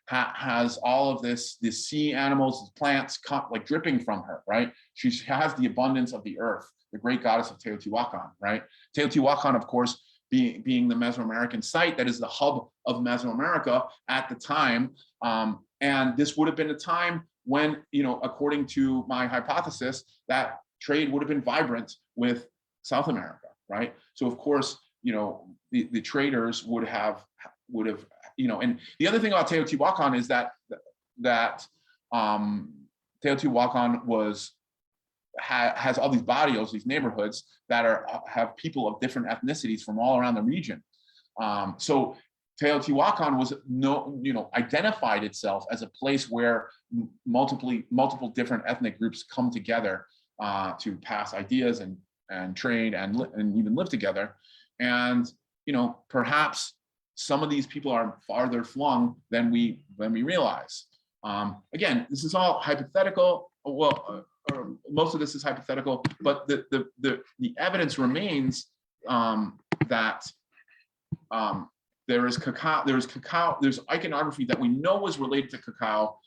Has all of this sea animals, plants like dripping from her, right? She has the abundance of the earth, the great goddess of Teotihuacan, right? Teotihuacan, of course, being the Mesoamerican site that is the hub of Mesoamerica at the time. And this would have been a time when, according to my hypothesis, that trade would have been vibrant with South America, right? So of course, the traders would have, and the other thing about Teotihuacan is that Teotihuacan has all these barrios, these neighborhoods that have people of different ethnicities from all around the region. So Teotihuacan was identified itself as a place where multiple different ethnic groups come together to pass ideas and trade and even live together. And perhaps some of these people are farther flung than we realize. Again, this is all hypothetical. Well, most of this is hypothetical, but the evidence remains that there's iconography that we know was related to cacao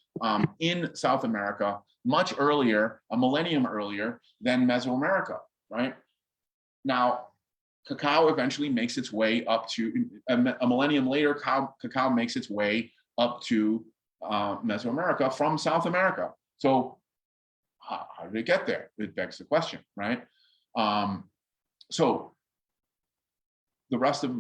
in South America much earlier, a millennium earlier than Mesoamerica, right? Now, cacao eventually makes its way up to a millennium later. Cacao makes its way up to Mesoamerica from South America. So how did it get there? It begs the question, right? So the rest of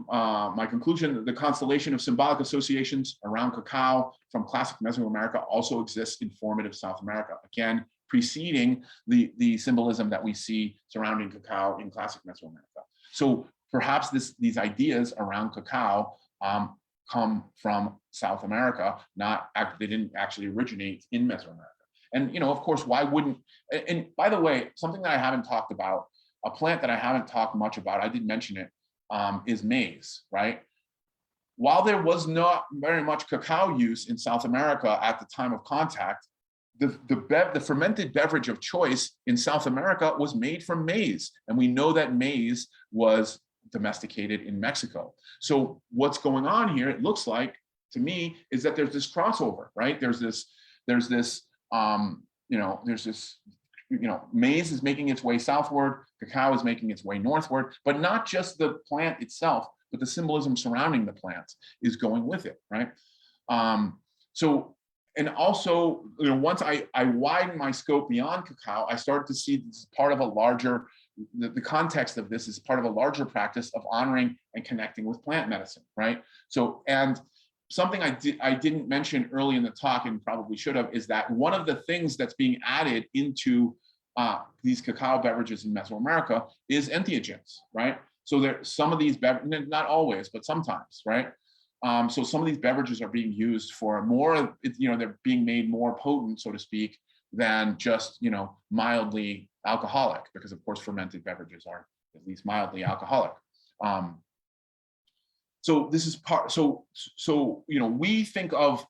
my conclusion: the constellation of symbolic associations around cacao from classic Mesoamerica also exists in formative South America. Again, preceding the symbolism that we see surrounding cacao in classic Mesoamerica. So perhaps these ideas around cacao come from South America, they didn't actually originate in Mesoamerica. And of course, why wouldn't? And by the way, something that I haven't talked about, a plant that I haven't talked much about, I did mention it, is maize, right? While there was not very much cacao use in South America at the time of contact, the fermented beverage of choice in South America was made from maize. And we know that maize was domesticated in Mexico. So what's going on here, it looks like to me, is that there's this crossover, right? There's this, maize is making its way southward, cacao is making its way northward, but not just the plant itself, but the symbolism surrounding the plant is going with it, right? And also, once I widen my scope beyond cacao, I started to see this as part of a larger, the context of this is part of a larger practice of honoring and connecting with plant medicine, right? So, and something I didn't mention early in the talk and probably should have, is that one of the things that's being added into these cacao beverages in Mesoamerica is entheogens, right? So there, some of these beverages, not always, but sometimes, right? So some of these beverages are being used for more, they're being made more potent, so to speak, than just, mildly alcoholic, because of course fermented beverages are at least mildly alcoholic. So this is part, so we think of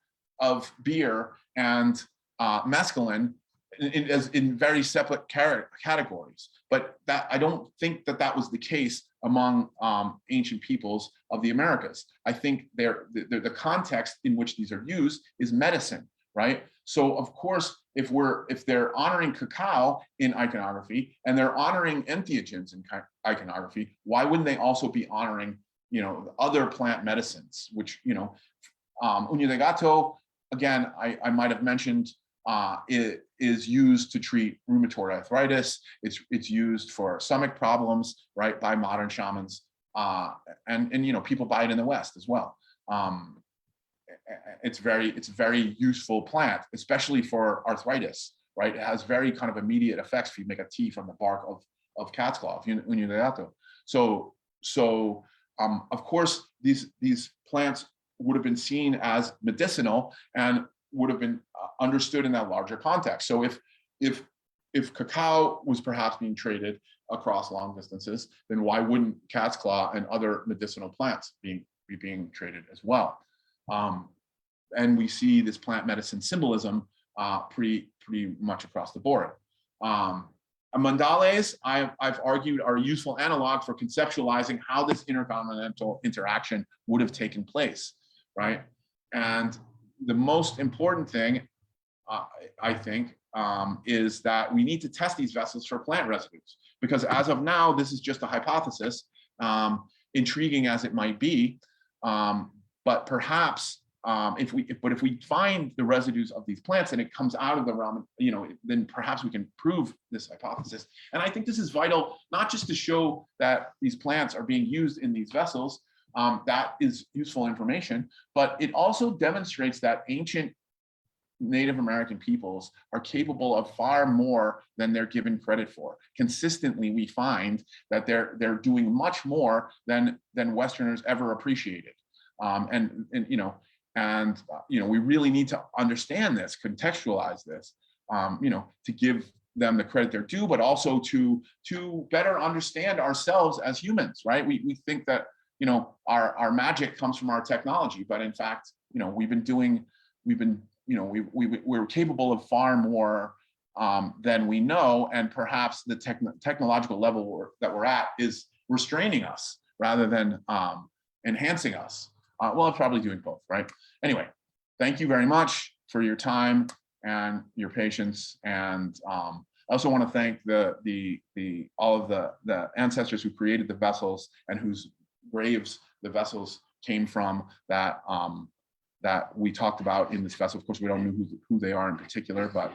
beer and mescaline in very separate categories, but that I don't think that was the case among ancient peoples of the Americas. I think the context in which these are used is medicine, right? So of course, if they're honoring cacao in iconography and they're honoring entheogens in iconography, why wouldn't they also be honoring other plant medicines, which uña de gato, again, I might have mentioned, it is used to treat rheumatoid arthritis. It's used for stomach problems, right, by modern shamans, and people buy it in the West as well. It's very useful plant, especially for arthritis, right? It has very kind of immediate effects if you make a tea from the bark of cat's claw, uña de gato. So of course, these plants would have been seen as medicinal and would have been understood in that larger context. So if cacao was perhaps being traded across long distances, then why wouldn't cat's claw and other medicinal plants be being traded as well? And we see this plant medicine symbolism pretty much across the board. Mandales, I've argued, are a useful analog for conceptualizing how this intergovernmental interaction would have taken place, right? And the most important thing, I think, is that we need to test these vessels for plant residues, because as of now, this is just a hypothesis, intriguing as it might be, but perhaps if we find the residues of these plants and it comes out of the realm, then perhaps we can prove this hypothesis. And I think this is vital, not just to show that these plants are being used in these vessels, that is useful information, but it also demonstrates that ancient Native American peoples are capable of far more than they're given credit for. Consistently, we find that they're doing much more than Westerners ever appreciated. We really need to understand this, contextualize this, to give them the credit they're due, but also to better understand ourselves as humans, right? We think that our magic comes from our technology, but in fact, we're capable of far more than we know, and perhaps the technological level that we're at is restraining us rather than enhancing us. Well, I'm probably doing both, right? Anyway, thank you very much for your time and your patience, and I also want to thank all of the ancestors who created the vessels and whose graves the vessels came from, that we talked about in this vessel. Of course, we don't know who they are in particular, but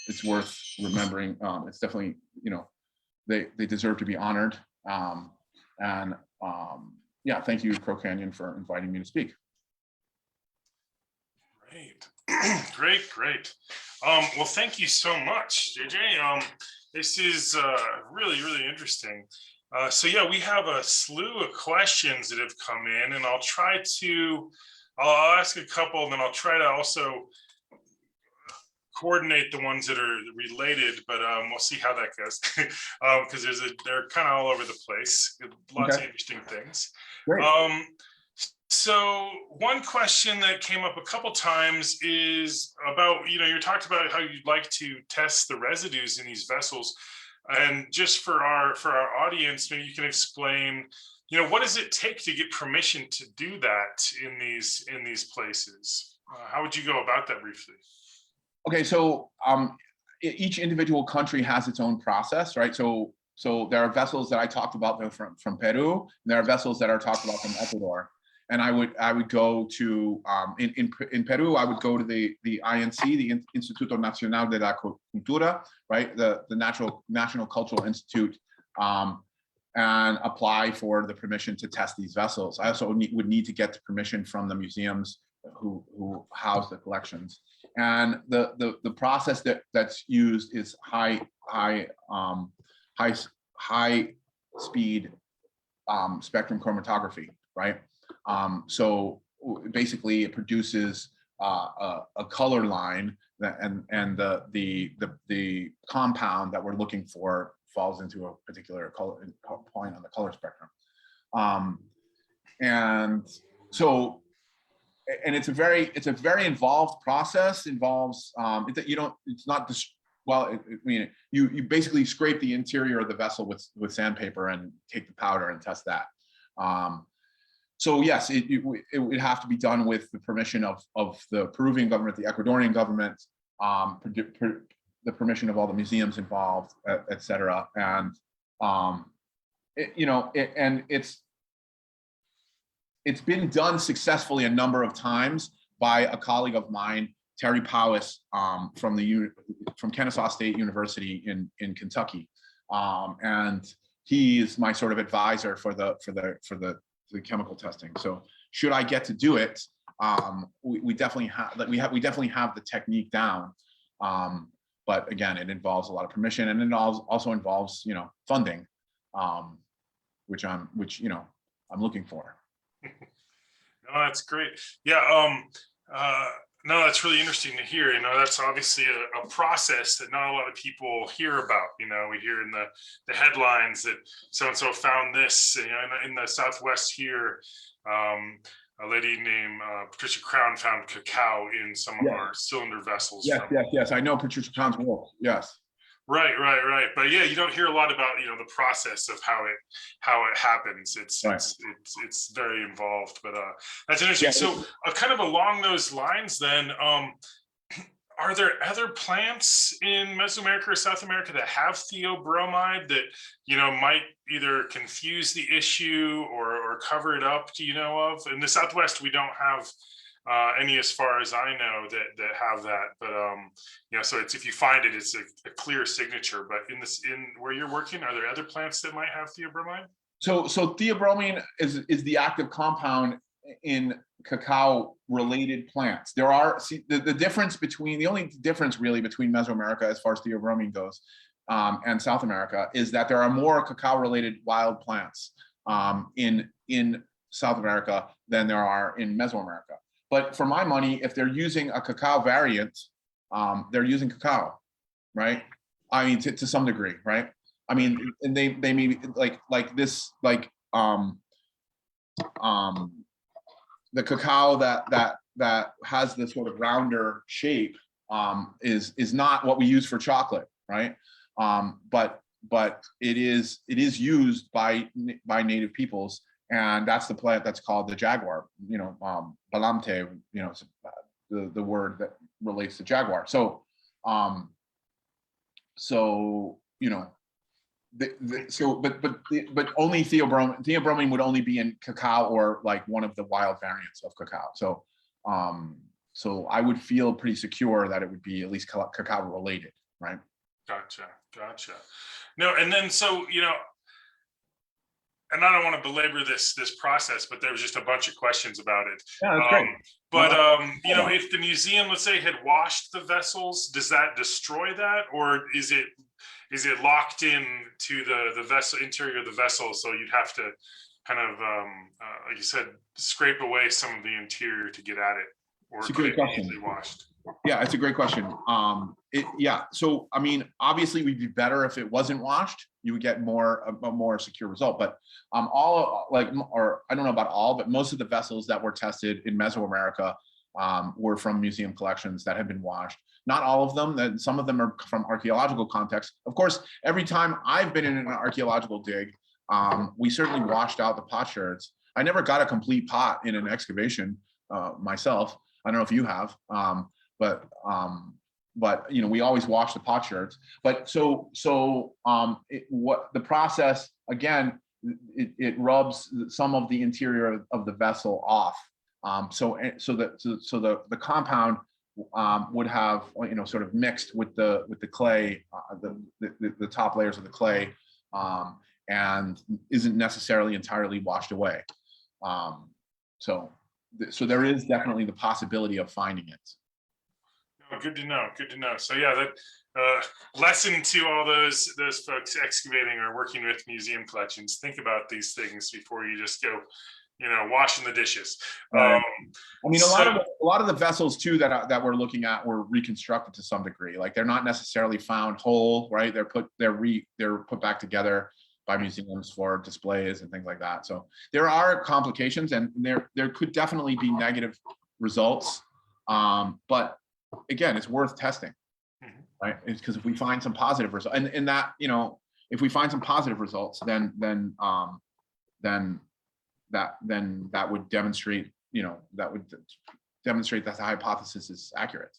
it's worth remembering. It's definitely, they deserve to be honored. Yeah, thank you, Crow Canyon, for inviting me to speak. Great. Great. Well, thank you so much, JJ. This is really, really interesting. So yeah, we have a slew of questions that have come in, and I'll ask a couple, and then I'll try to also coordinate the ones that are related, but we'll see how that goes, because they're kind of all over the place. Lots of interesting things. Great. So one question that came up a couple times is about, you talked about how you'd like to test the residues in these vessels. And just for our audience, maybe you can explain, what does it take to get permission to do that in these places? How would you go about that briefly? Okay, so each individual country has its own process, right? So there are vessels that I talked about that are from Peru, and there are vessels that are talked about from Ecuador. And I would go to in Peru, I would go to the INC, the Instituto Nacional de la Cultura, right? The National Cultural Institute, and apply for the permission to test these vessels. I also would need to get the permission from the museums who house the collections. And the process that's used is high speed spectrum chromatography, right? So basically, it produces a color line and the compound that we're looking for falls into a particular color point on the color spectrum. And so, and it's a very involved process. Involves it's not just, well, I mean, you basically scrape the interior of the vessel with sandpaper and take the powder and test that. So yes, it would have to be done with the permission of the Peruvian government, the Ecuadorian government, the permission of all the museums involved, et cetera. And it's been done successfully a number of times by a colleague of mine, Terry Powis, from Kennesaw State University in Kentucky, and he is my sort of advisor for the chemical testing. So should I get to do it, we definitely have the technique down. But again, it involves a lot of permission, and it also involves funding, which I'm looking for. No, that's great. Yeah. No, that's really interesting to hear. That's obviously a process that not a lot of people hear about. We hear in the headlines that so-and-so found this, in the Southwest here. A lady named Patricia Crown found cacao in some of our cylinder vessels. Yes. I know Patricia Crown's work. Yes. Right. But yeah, you don't hear a lot about the process of how it happens. It's very involved. But that's interesting. So kind of along those lines, then, are there other plants in Mesoamerica or South America that have theobromide that might either confuse the issue or cover it up? Do you know of? In the Southwest, we don't have any, as far as I know, that have that. But so if you find it, it's a clear signature. But in where you're working, are there other plants that might have theobromine? So theobromine is the active compound in cacao related plants. There are the only difference really between Mesoamerica as far as theobromine goes and South America is that there are more cacao related wild plants in South America than there are in Mesoamerica. But for my money, if they're using a cacao variant, they're using cacao, right? I mean, to some degree, right? I mean, and they may be like this, the cacao that has this sort of rounder shape is not what we use for chocolate, right? But it is used by native peoples, and that's the plant that's called the Jaguar. Balamte, the word that relates to Jaguar. So but only theobromine would only be in cacao or like one of the wild variants of cacao. So I would feel pretty secure that it would be at least cacao related, right? Gotcha. No, and then and I don't want to belabor this process, but there was just a bunch of questions about it. Yeah, that's great. But if the museum, let's say, had washed the vessels, does that destroy that, or is it locked in to the vessel interior of the vessel? So you'd have to kind of, like you said, scrape away some of the interior to get at it, or It's a great question. easily washed. Yeah, it's a great question. Yeah. So, I mean, obviously we'd be better if it wasn't washed. You would get a more secure result. But all like, or I don't know about all, but most of the vessels that were tested in Mesoamerica were from museum collections that have been washed. Not all of them, that some of them are from archaeological context. Of course, every time I've been in an archaeological dig, we certainly washed out the potsherds. I never got a complete pot in an excavation myself. I don't know if you have, but you know, we always wash the potsherds. But what the process again, it rubs some of the interior of the vessel off. So the compound would have, you know, sort of mixed with the clay, the top layers of the clay, and isn't necessarily entirely washed away. So there is definitely the possibility of finding it. Oh, good to know. Good to know. So yeah, that lesson to all those folks excavating or working with museum collections: think about these things before you just go, you know, washing the dishes. Right. I mean, a lot of the vessels too that we're looking at were reconstructed to some degree. Like they're not necessarily found whole, right? They're put back together by museums for displays and things like that. So there are complications, and there could definitely be negative results. But again, it's worth testing, right? It's because if we find some positive results, and that, you know, if we find some positive results, then that would demonstrate, you know, that the hypothesis is accurate.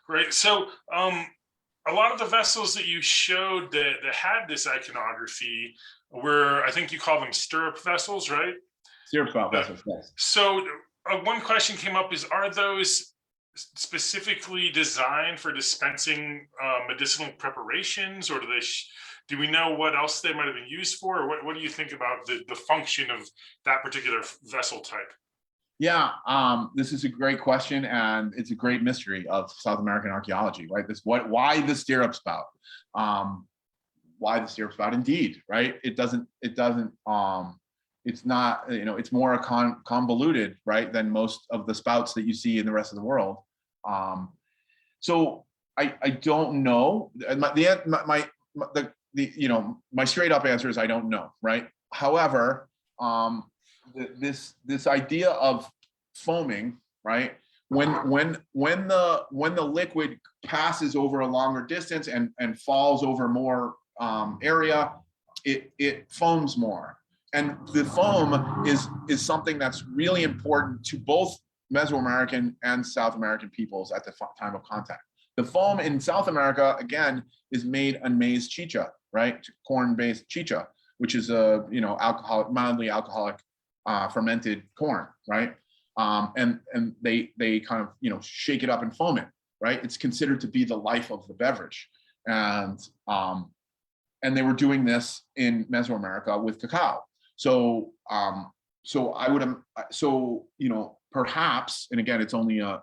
Right. So a lot of the vessels that you showed that had this iconography were, I think you call them stirrup vessels, right? Stirrup spout vessels, yes. So one question came up: is, are those specifically designed for dispensing medicinal preparations, or do we know what else they might have been used for, or what do you think about the function of that particular vessel type? Yeah, this is a great question, and it's a great mystery of South American archaeology, right? Why the stirrup spout? Why the stirrup spout? Indeed, right? It's not, you know, it's more convoluted, right, than most of the spouts that you see in the rest of the world. So I don't know. My straight up answer is I don't know, right? However, this idea of foaming, right? When the liquid passes over a longer distance and falls over more area, it foams more. And the foam is something that's really important to both Mesoamerican and South American peoples at the time of contact. The foam in South America, again, is made on maize chicha, right? Corn-based chicha, which is a, you know, mildly alcoholic fermented corn, right? And they kind of, you know, shake it up and foam it, right? It's considered to be the life of the beverage, and they were doing this in Mesoamerica with cacao. So you know, perhaps, and again, it's only a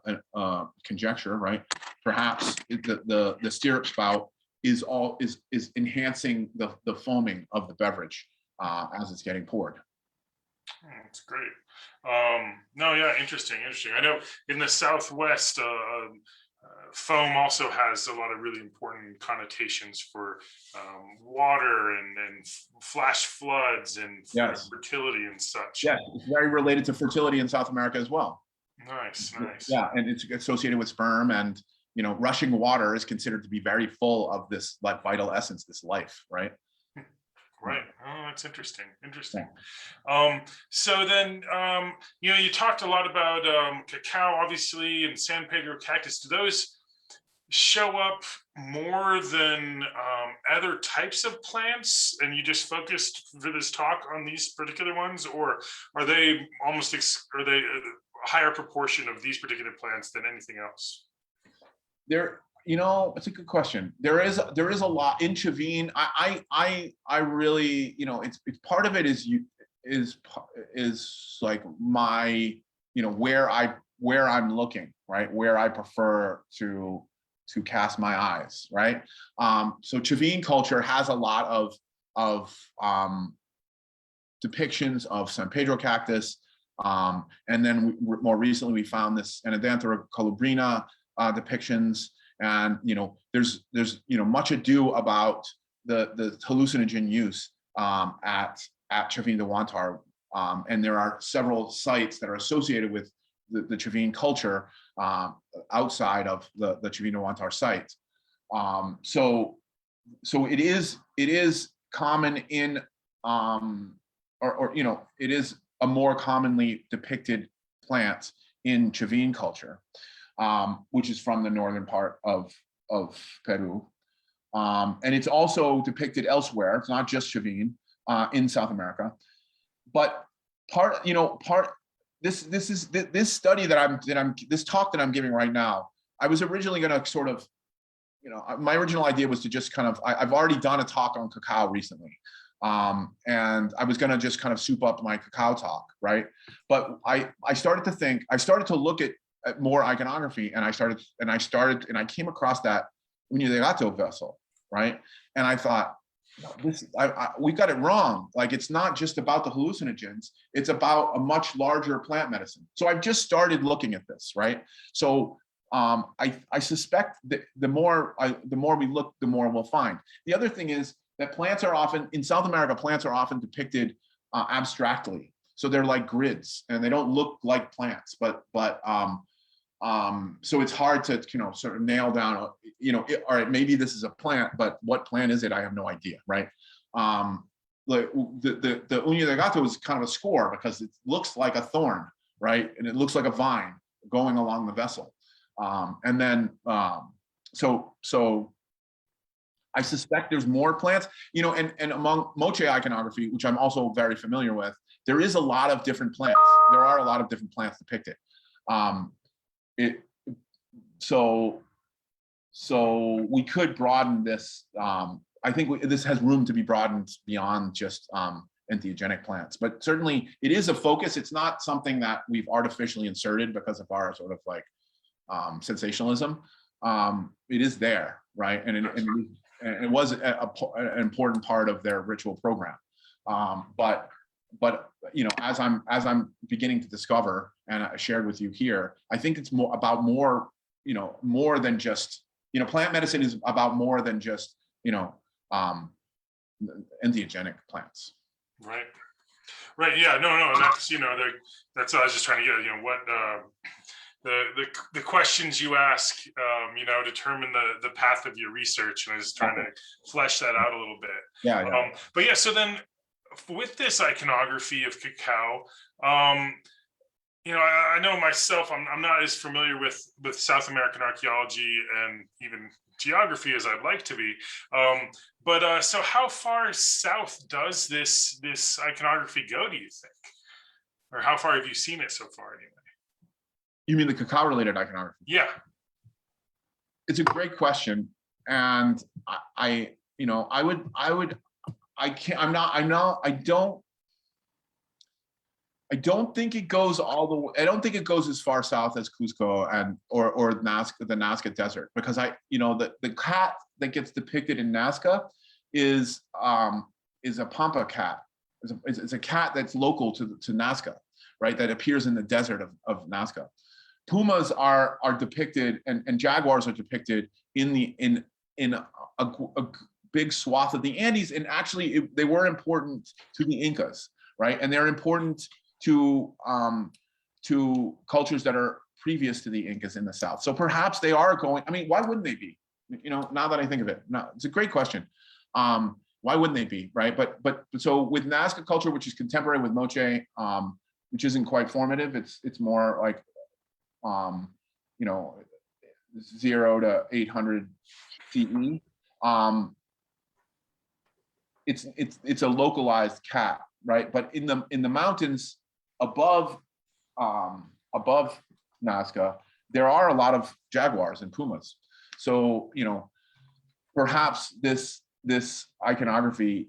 conjecture, right? Perhaps the stirrup spout is enhancing the foaming of the beverage as it's getting poured. That's great. No, yeah, interesting. I know in the Southwest, foam also has a lot of really important connotations for water and flash floods and Yes. fertility and such. Yeah, it's very related to fertility in South America as well. Nice. Yeah, and it's associated with sperm, and, you know, rushing water is considered to be very full of this like vital essence, this life, right? Right. Oh, that's interesting. Yeah. So then, you know, you talked a lot about cacao, obviously, and San Pedro cactus. Do those show up more than other types of plants, and you just focused for this talk on these particular ones, or are they are they a higher proportion of these particular plants than anything else? You know, it's a good question. There is a lot in Chavine. I really, you know, it's part of it is like my, you know, where I'm looking, right? Where I prefer to cast my eyes, right? So Chavine culture has a lot of depictions of San Pedro cactus. And then more recently we found this Anadanthera colubrina depictions, and there's much ado about the hallucinogen use at Chavin de Wantar, and there are several sites that are associated with the Chavin culture outside of the Chavin de Wantar site. So it is common in it is a more commonly depicted plant in Chavin culture, which is from the northern part of Peru. And it's also depicted elsewhere. It's not just Chavin in South America. But this study this talk that I'm giving right now, I was originally going to sort of, my original idea was to just kind of, I've already done a talk on cacao recently. And I was going to just kind of soup up my cacao talk, right? But I started to look at more iconography, and I came across that Uña de Gato vessel, right? And I thought, we got it wrong. Like, it's not just about the hallucinogens, it's about a much larger plant medicine. So I've just started looking at this, right? So I suspect that the more we look, the more we'll find. The other thing is that plants are often, in South America, plants are often depicted abstractly. So they're like grids, and they don't look like plants, so it's hard to, sort of nail down, all right, maybe this is a plant, but what plant is it? I have no idea, right? The Uña de Gato is kind of a score because it looks like a thorn, right? And it looks like a vine going along the vessel. And then, so I suspect there's more plants, and among Moche iconography, which I'm also very familiar with, there is a lot of different plants. There are a lot of different plants depicted. So we could broaden this. I think this has room to be broadened beyond just entheogenic plants, but certainly it is a focus. It's not something that we've artificially inserted because of our sort of like sensationalism. It is there, right? And it was an important part of their ritual program. But as I'm beginning to discover, and I shared with you here, I think it's more than just, plant medicine is about more than just, entheogenic plants. Right. Right. Yeah. No. That's that's what I was just trying to get. What the questions you ask, determine the path of your research, and I was trying to flesh that out a little bit. Yeah. But yeah. So then, with this iconography of cacao, I know myself, I'm not as familiar with South American archaeology and even geography as I'd like to be. But so how far south does this iconography go, do you think? Or how far have you seen it so far anyway? You mean the cacao related iconography? Yeah. It's a great question. And I don't think it goes all the way. I don't think it goes as far south as Cusco or Nazca, the Nazca Desert, because the cat that gets depicted in Nazca is a pampa cat. It's a cat that's local to Nazca, right? That appears in the desert of Nazca. Pumas are depicted, and jaguars are depicted in a big swath of the Andes, and actually they were important to the Incas, right? And they're important to cultures that are previous to the Incas in the south. So perhaps they are going. I mean, why wouldn't they be? Now that I think of it, no, it's a great question. Why wouldn't they be, right? But so with Nazca culture, which is contemporary with Moche, which isn't quite formative, it's more like 0 to 800 CE. It's a localized cat, right? But in the mountains above Nazca, there are a lot of jaguars and pumas. So perhaps this iconography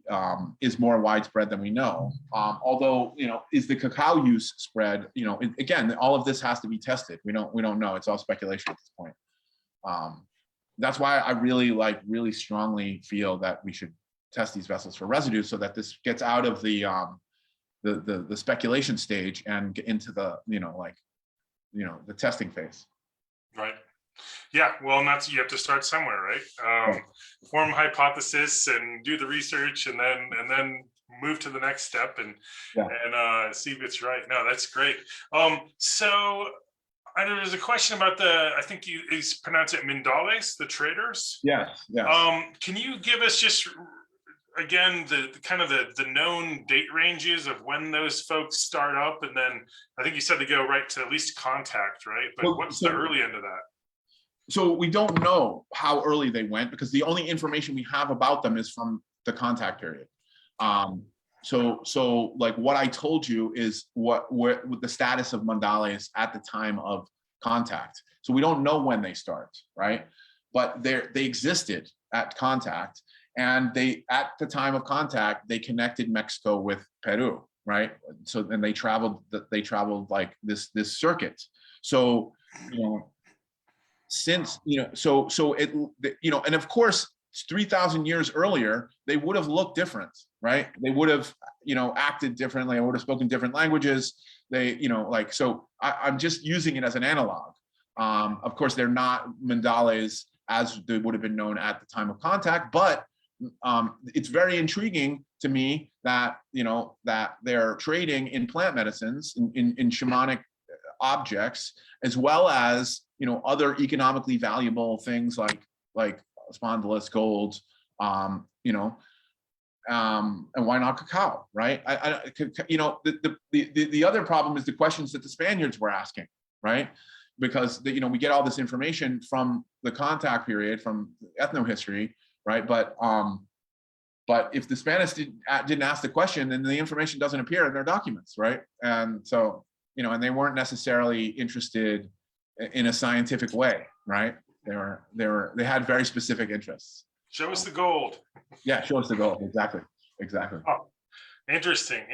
is more widespread than we know. Although is the cacao use spread? Again, all of this has to be tested. We don't know. It's all speculation at this point. That's why I really strongly feel that we should test these vessels for residues, so that this gets out of the speculation stage and get into the the testing phase. Right. Yeah, well, and that's, you have to start somewhere, right? Form hypothesis and do the research, and then move to the next step, and Yeah. see if it's right. No, that's great. So there's a question about I think you pronounce it Mindales, the traders. Yes. Yes. Can you give us just again the kind of the known date ranges of when those folks start up, and then I think you said they go right to at least contact, right? But Well, what's the early end of that? So we don't know how early they went, because the only information we have about them is from the contact period. So like what I told you is what the status of Mandales at the time of contact. So we don't know when they start, right? But they existed at contact, and at the time of contact, they connected Mexico with Peru, right? So then they traveled like this circuit. So, since, and of course, 3,000 years earlier, they would have looked different, right? They would have, acted differently. I would have spoken different languages. So I'm just using it as an analog. Of course, they're not Mandales as they would have been known at the time of contact, but it's very intriguing to me that, that they're trading in plant medicines, in shamanic objects, as well as, other economically valuable things like spondylus, gold, and why not cacao, right? The other problem is the questions that the Spaniards were asking, right? Because we get all this information from the contact period, from ethnohistory, right? But if the Spanish didn't ask the question, then the information doesn't appear in their documents, right? And so, and they weren't necessarily interested in a scientific way, right? They had very specific interests. Show us the gold. Yeah, show us the gold. Exactly. Oh, interesting.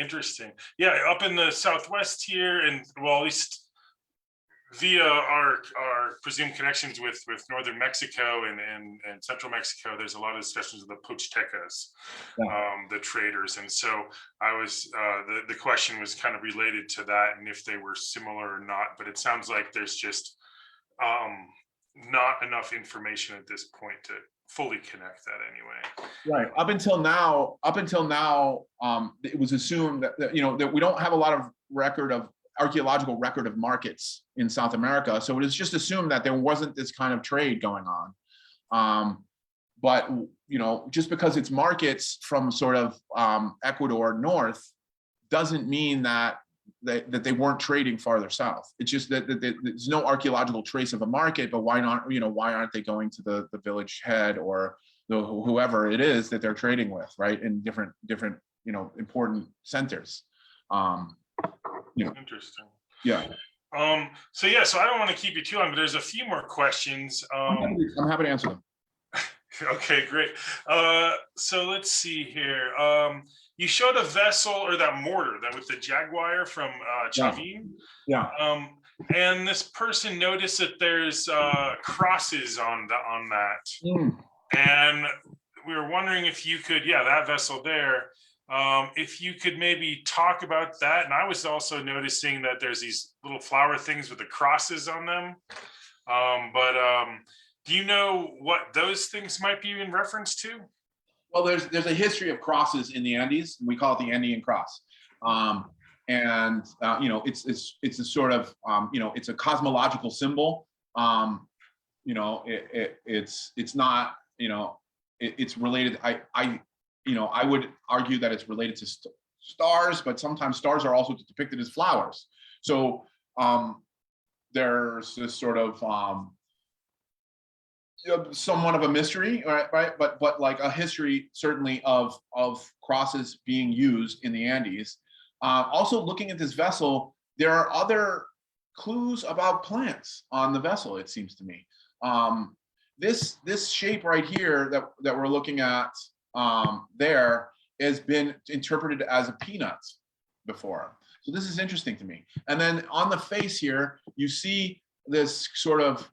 Yeah, up in the Southwest here, and well, at least via our presumed connections with northern Mexico and central Mexico, there's a lot of discussions of the Pochtecas, the traders, and so I was the question was kind of related to that, and if they were similar or not. But it sounds like there's just not enough information at this point to fully connect that anyway. Right. Up until now, it was assumed that that we don't have a lot of archaeological record of markets in South America. So it is just assumed that there wasn't this kind of trade going on. But, just because it's markets from sort of Ecuador north doesn't mean that they weren't trading farther south. It's just that there's no archaeological trace of a market, but why aren't they going to the village head or whoever it is that they're trading with, right? In different, important centers. Interesting. Yeah. So I don't want to keep you too long, but there's a few more questions. I'm happy to answer them. Okay, great. So let's see here. You showed a vessel, or that mortar that with the Jaguar from Chavin. Yeah. And this person noticed that there's crosses on that. And we were wondering if you could, that vessel there, if you could maybe talk about that. And I was also noticing that there's these little flower things with the crosses on them. Do you know what those things might be in reference to? Well, there's a history of crosses in the Andes. We call it the Andean cross. It's a sort of, it's a cosmological symbol. It's not, it's related. I would argue that it's related to stars, but sometimes stars are also depicted as flowers. So there's this sort of somewhat of a mystery, right? But like a history certainly of crosses being used in the Andes. Also, looking at this vessel, there are other clues about plants on the vessel, it seems to me. This shape right here that we're looking at there has been interpreted as a peanut before. So this is interesting to me. And then on the face here, you see this sort of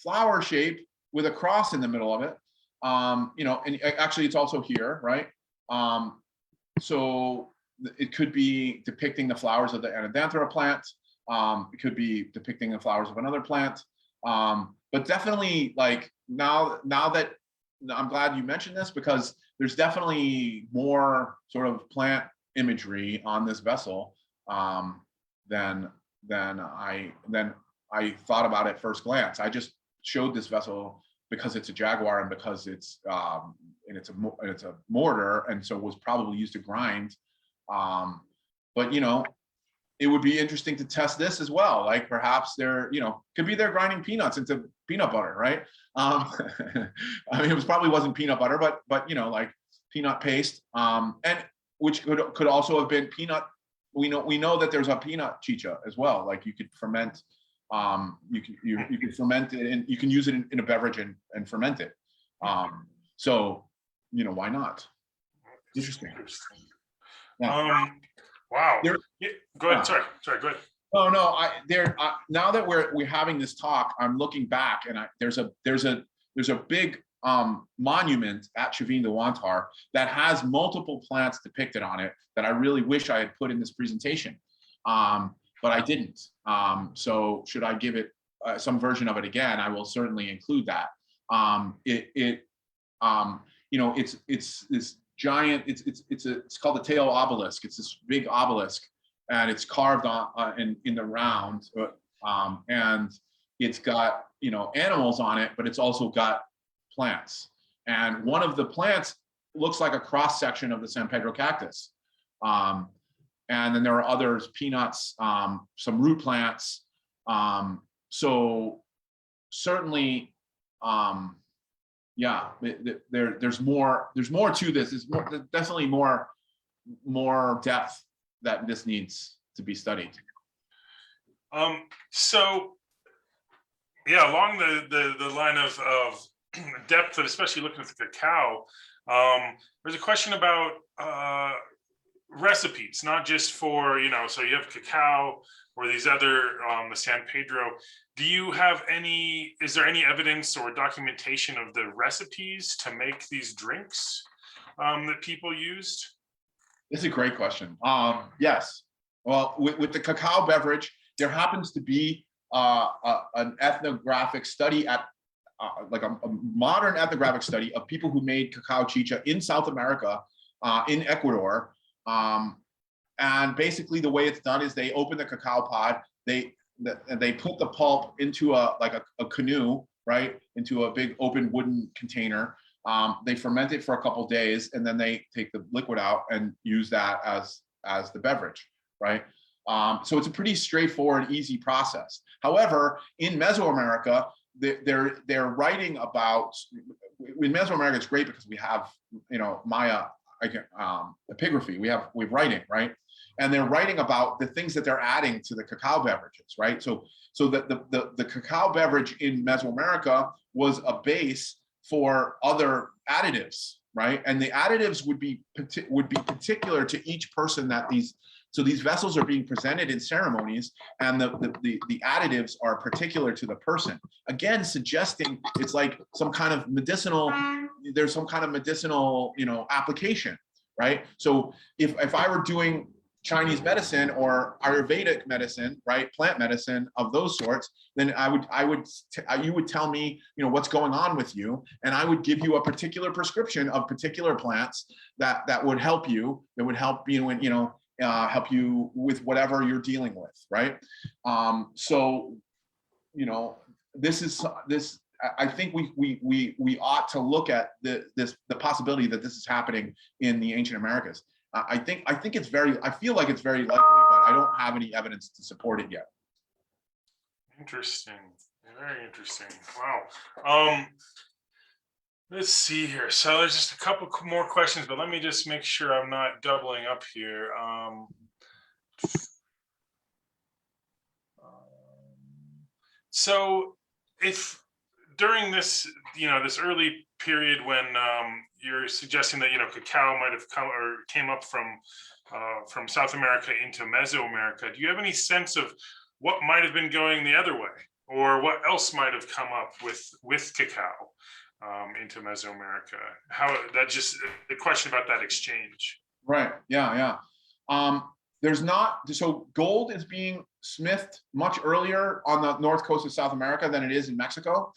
flower shape with a cross in the middle of it. And actually it's also here, right? So it could be depicting the flowers of the Anadanthera plant. It could be depicting the flowers of another plant. But but definitely like now that I'm glad you mentioned this, because there's definitely more sort of plant imagery on this vessel than I thought about at first glance. I just showed this vessel because it's a Jaguar and because it's a mortar, and so was probably used to grind. But you know, it would be interesting to test this as well. Like perhaps could be they're grinding peanuts into peanut butter, right? I mean, it probably wasn't peanut butter, but you know, like peanut paste, and which could also have been peanut. We know that there's a peanut chicha as well. Like you could ferment, you could ferment it, and you can use it in a beverage and ferment it. So you know, why not? Interesting. Yeah. Wow. Yeah, go ahead. Sorry. Go ahead. Oh no, now that we're having this talk, I'm looking back, and there's a big monument at Chavin de Wantar that has multiple plants depicted on it that I really wish I had put in this presentation, but I didn't. So should I give it some version of it again? I will certainly include that. You know, it's this giant. It's called the Teo obelisk. It's this big obelisk, and it's carved on in the round, and it's got, you know, animals on it, but it's also got plants. And one of the plants looks like a cross section of the San Pedro cactus. And then there are others, peanuts, some root plants. So certainly, yeah, there's more to this. There's definitely more depth that this needs to be studied. So yeah, along the line of depth, especially looking at the cacao, there's a question about recipes, not just for, you know, so you have cacao or these other the San Pedro. Is there any evidence or documentation of the recipes to make these drinks that people used? It's a great question. Yes. Well, with the cacao beverage, there happens to be an ethnographic study at like a modern ethnographic study of people who made cacao chicha in South America, in Ecuador. And basically the way it's done is they open the cacao pod, they put the pulp into a canoe, right? Into a big open wooden container. They ferment it for a couple of days, and then they take the liquid out and use that as the beverage, right? So it's a pretty straightforward, easy process. However, in Mesoamerica, they're writing about, in Mesoamerica, it's great because we have, you know, Maya epigraphy, we have writing, right? And they're writing about the things that they're adding to the cacao beverages, right? So the cacao beverage in Mesoamerica was a base for other additives, right? And the additives would be particular to each person that these vessels are being presented in ceremonies, and the additives are particular to the person. Again, suggesting it's like some kind of medicinal, there's some kind of medicinal, you know, application, right? So if I were doing Chinese medicine or Ayurvedic medicine, right, plant medicine of those sorts, then you would tell me, you know, what's going on with you, and I would give you a particular prescription of particular plants that would help you, help you with whatever you're dealing with, right? So, you know, this. I think we ought to look at the possibility that this is happening in the ancient Americas. I think it's I feel like it's very likely, but I don't have any evidence to support it yet. Interesting, very interesting. Wow. Let's see here. So there's just a couple more questions, but let me just make sure I'm not doubling up here. So if during this, you know, this early period when you're suggesting that, you know, cacao might have came up from South America into Mesoamerica, do you have any sense of what might have been going the other way, or what else might have come up with cacao into Mesoamerica? How that just the question about that exchange. Right. Yeah. there's not, so gold is being smithed much earlier on the north coast of South America than it is in Mexico.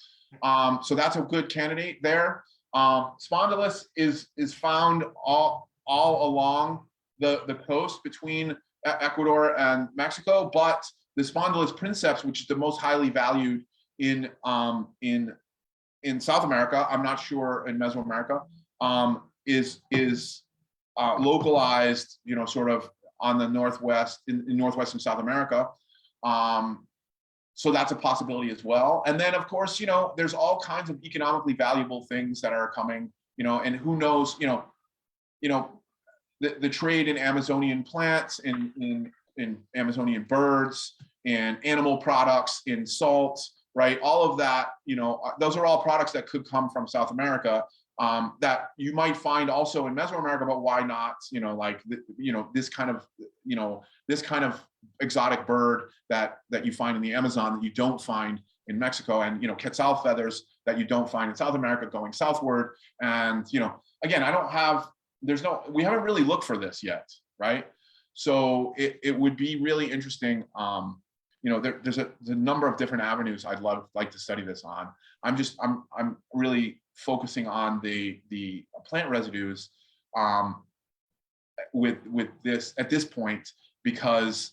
So that's a good candidate there. Spondylus is found all along the coast between Ecuador and Mexico, but the Spondylus princeps, which is the most highly valued in South America, I'm not sure in Mesoamerica, is localized, you know, sort of on the northwest in northwestern South America. So that's a possibility as well. And then, of course, you know, there's all kinds of economically valuable things that are coming, you know, and who knows, you know, the trade in Amazonian plants, in Amazonian birds, and animal products, in salt, right? All of that, you know, those are all products that could come from South America, that you might find also in Mesoamerica, but why not, you know, like, you know, this kind of exotic bird that you find in the Amazon that you don't find in Mexico, and, you know, quetzal feathers that you don't find in South America going southward. And, you know, again, we haven't really looked for this yet, right? So it would be really interesting. You know, there's a number of different avenues I'd like to study this on. I'm really focusing on the plant residues with this at this point, because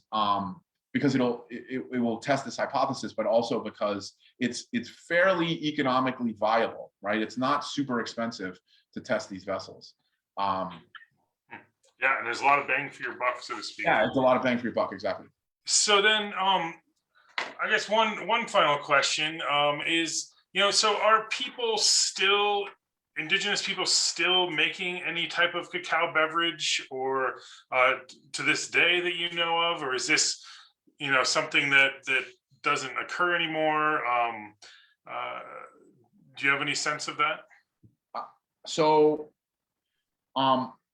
it will test this hypothesis, but also because it's fairly economically viable, right? It's not super expensive to test these vessels. Yeah, and there's a lot of bang for your buck, so to speak. Yeah, it's a lot of bang for your buck, exactly. So then, I guess one final question is, you know, so are indigenous people still making any type of cacao beverage, or to this day that you know of, or is this, you know, something that doesn't occur anymore? Do you have any sense of that? So,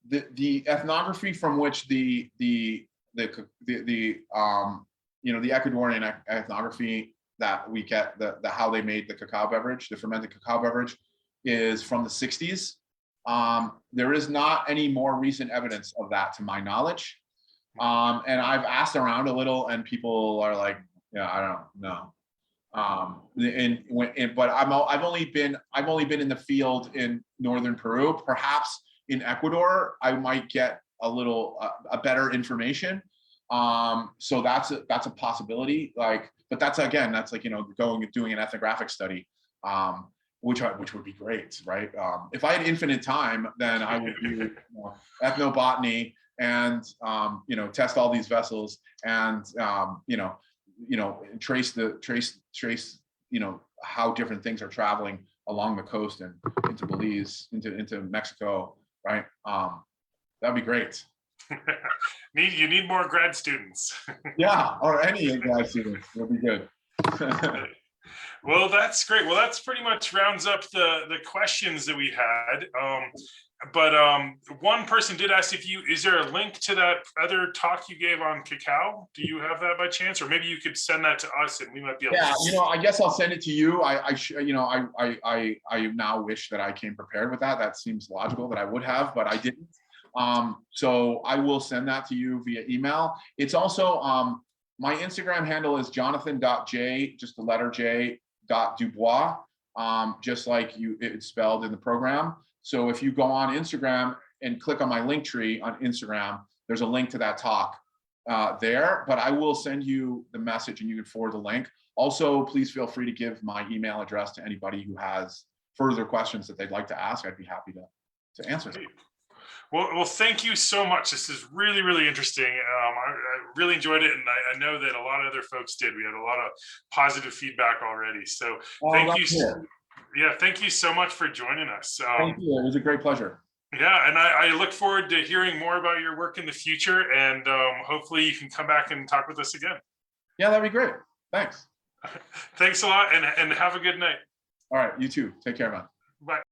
the ethnography from which the Ecuadorian ethnography that we get, the how they made the cacao beverage, the fermented cacao beverage, is from the 60s. There is not any more recent evidence of that to my knowledge. And I've asked around a little, and people are like, yeah, I don't know. But I've only been in the field in northern Peru. Perhaps in Ecuador, I might get a better information. So that's a possibility. Like, but that's like, you know, doing an ethnographic study, which would be great, right? If I had infinite time, then I would do, you know, ethnobotany and you know, test all these vessels and you know, trace you know, how different things are traveling along the coast and into Belize, into Mexico, right? That'd be great. You need more grad students. Yeah, or any grad students will be good. Well, that's great. Well, that's pretty much rounds up the questions that we had. But one person did ask is there a link to that other talk you gave on cacao? Do you have that by chance? Or maybe you could send that to us and we might be able to. You know, I guess I'll send it to you. I now wish that I came prepared with that. That seems logical that I would have, but I didn't. So I will send that to you via email. It's also, my Instagram handle is jonathan.j, just the letter J, .dubois, just like it's spelled in the program. So if you go on Instagram and click on my link tree on Instagram, there's a link to that talk there, but I will send you the message and you can forward the link. Also, please feel free to give my email address to anybody who has further questions that they'd like to ask. I'd be happy to answer them. Well, thank you so much. This is really, really interesting. I really enjoyed it, and I know that a lot of other folks did. We had a lot of positive feedback already. So thank you. Yeah, thank you so much for joining us. Thank you. It was a great pleasure. Yeah, and I look forward to hearing more about your work in the future, and hopefully you can come back and talk with us again. Yeah, that'd be great. Thanks. Thanks a lot, and have a good night. All right, you too. Take care, man. Bye.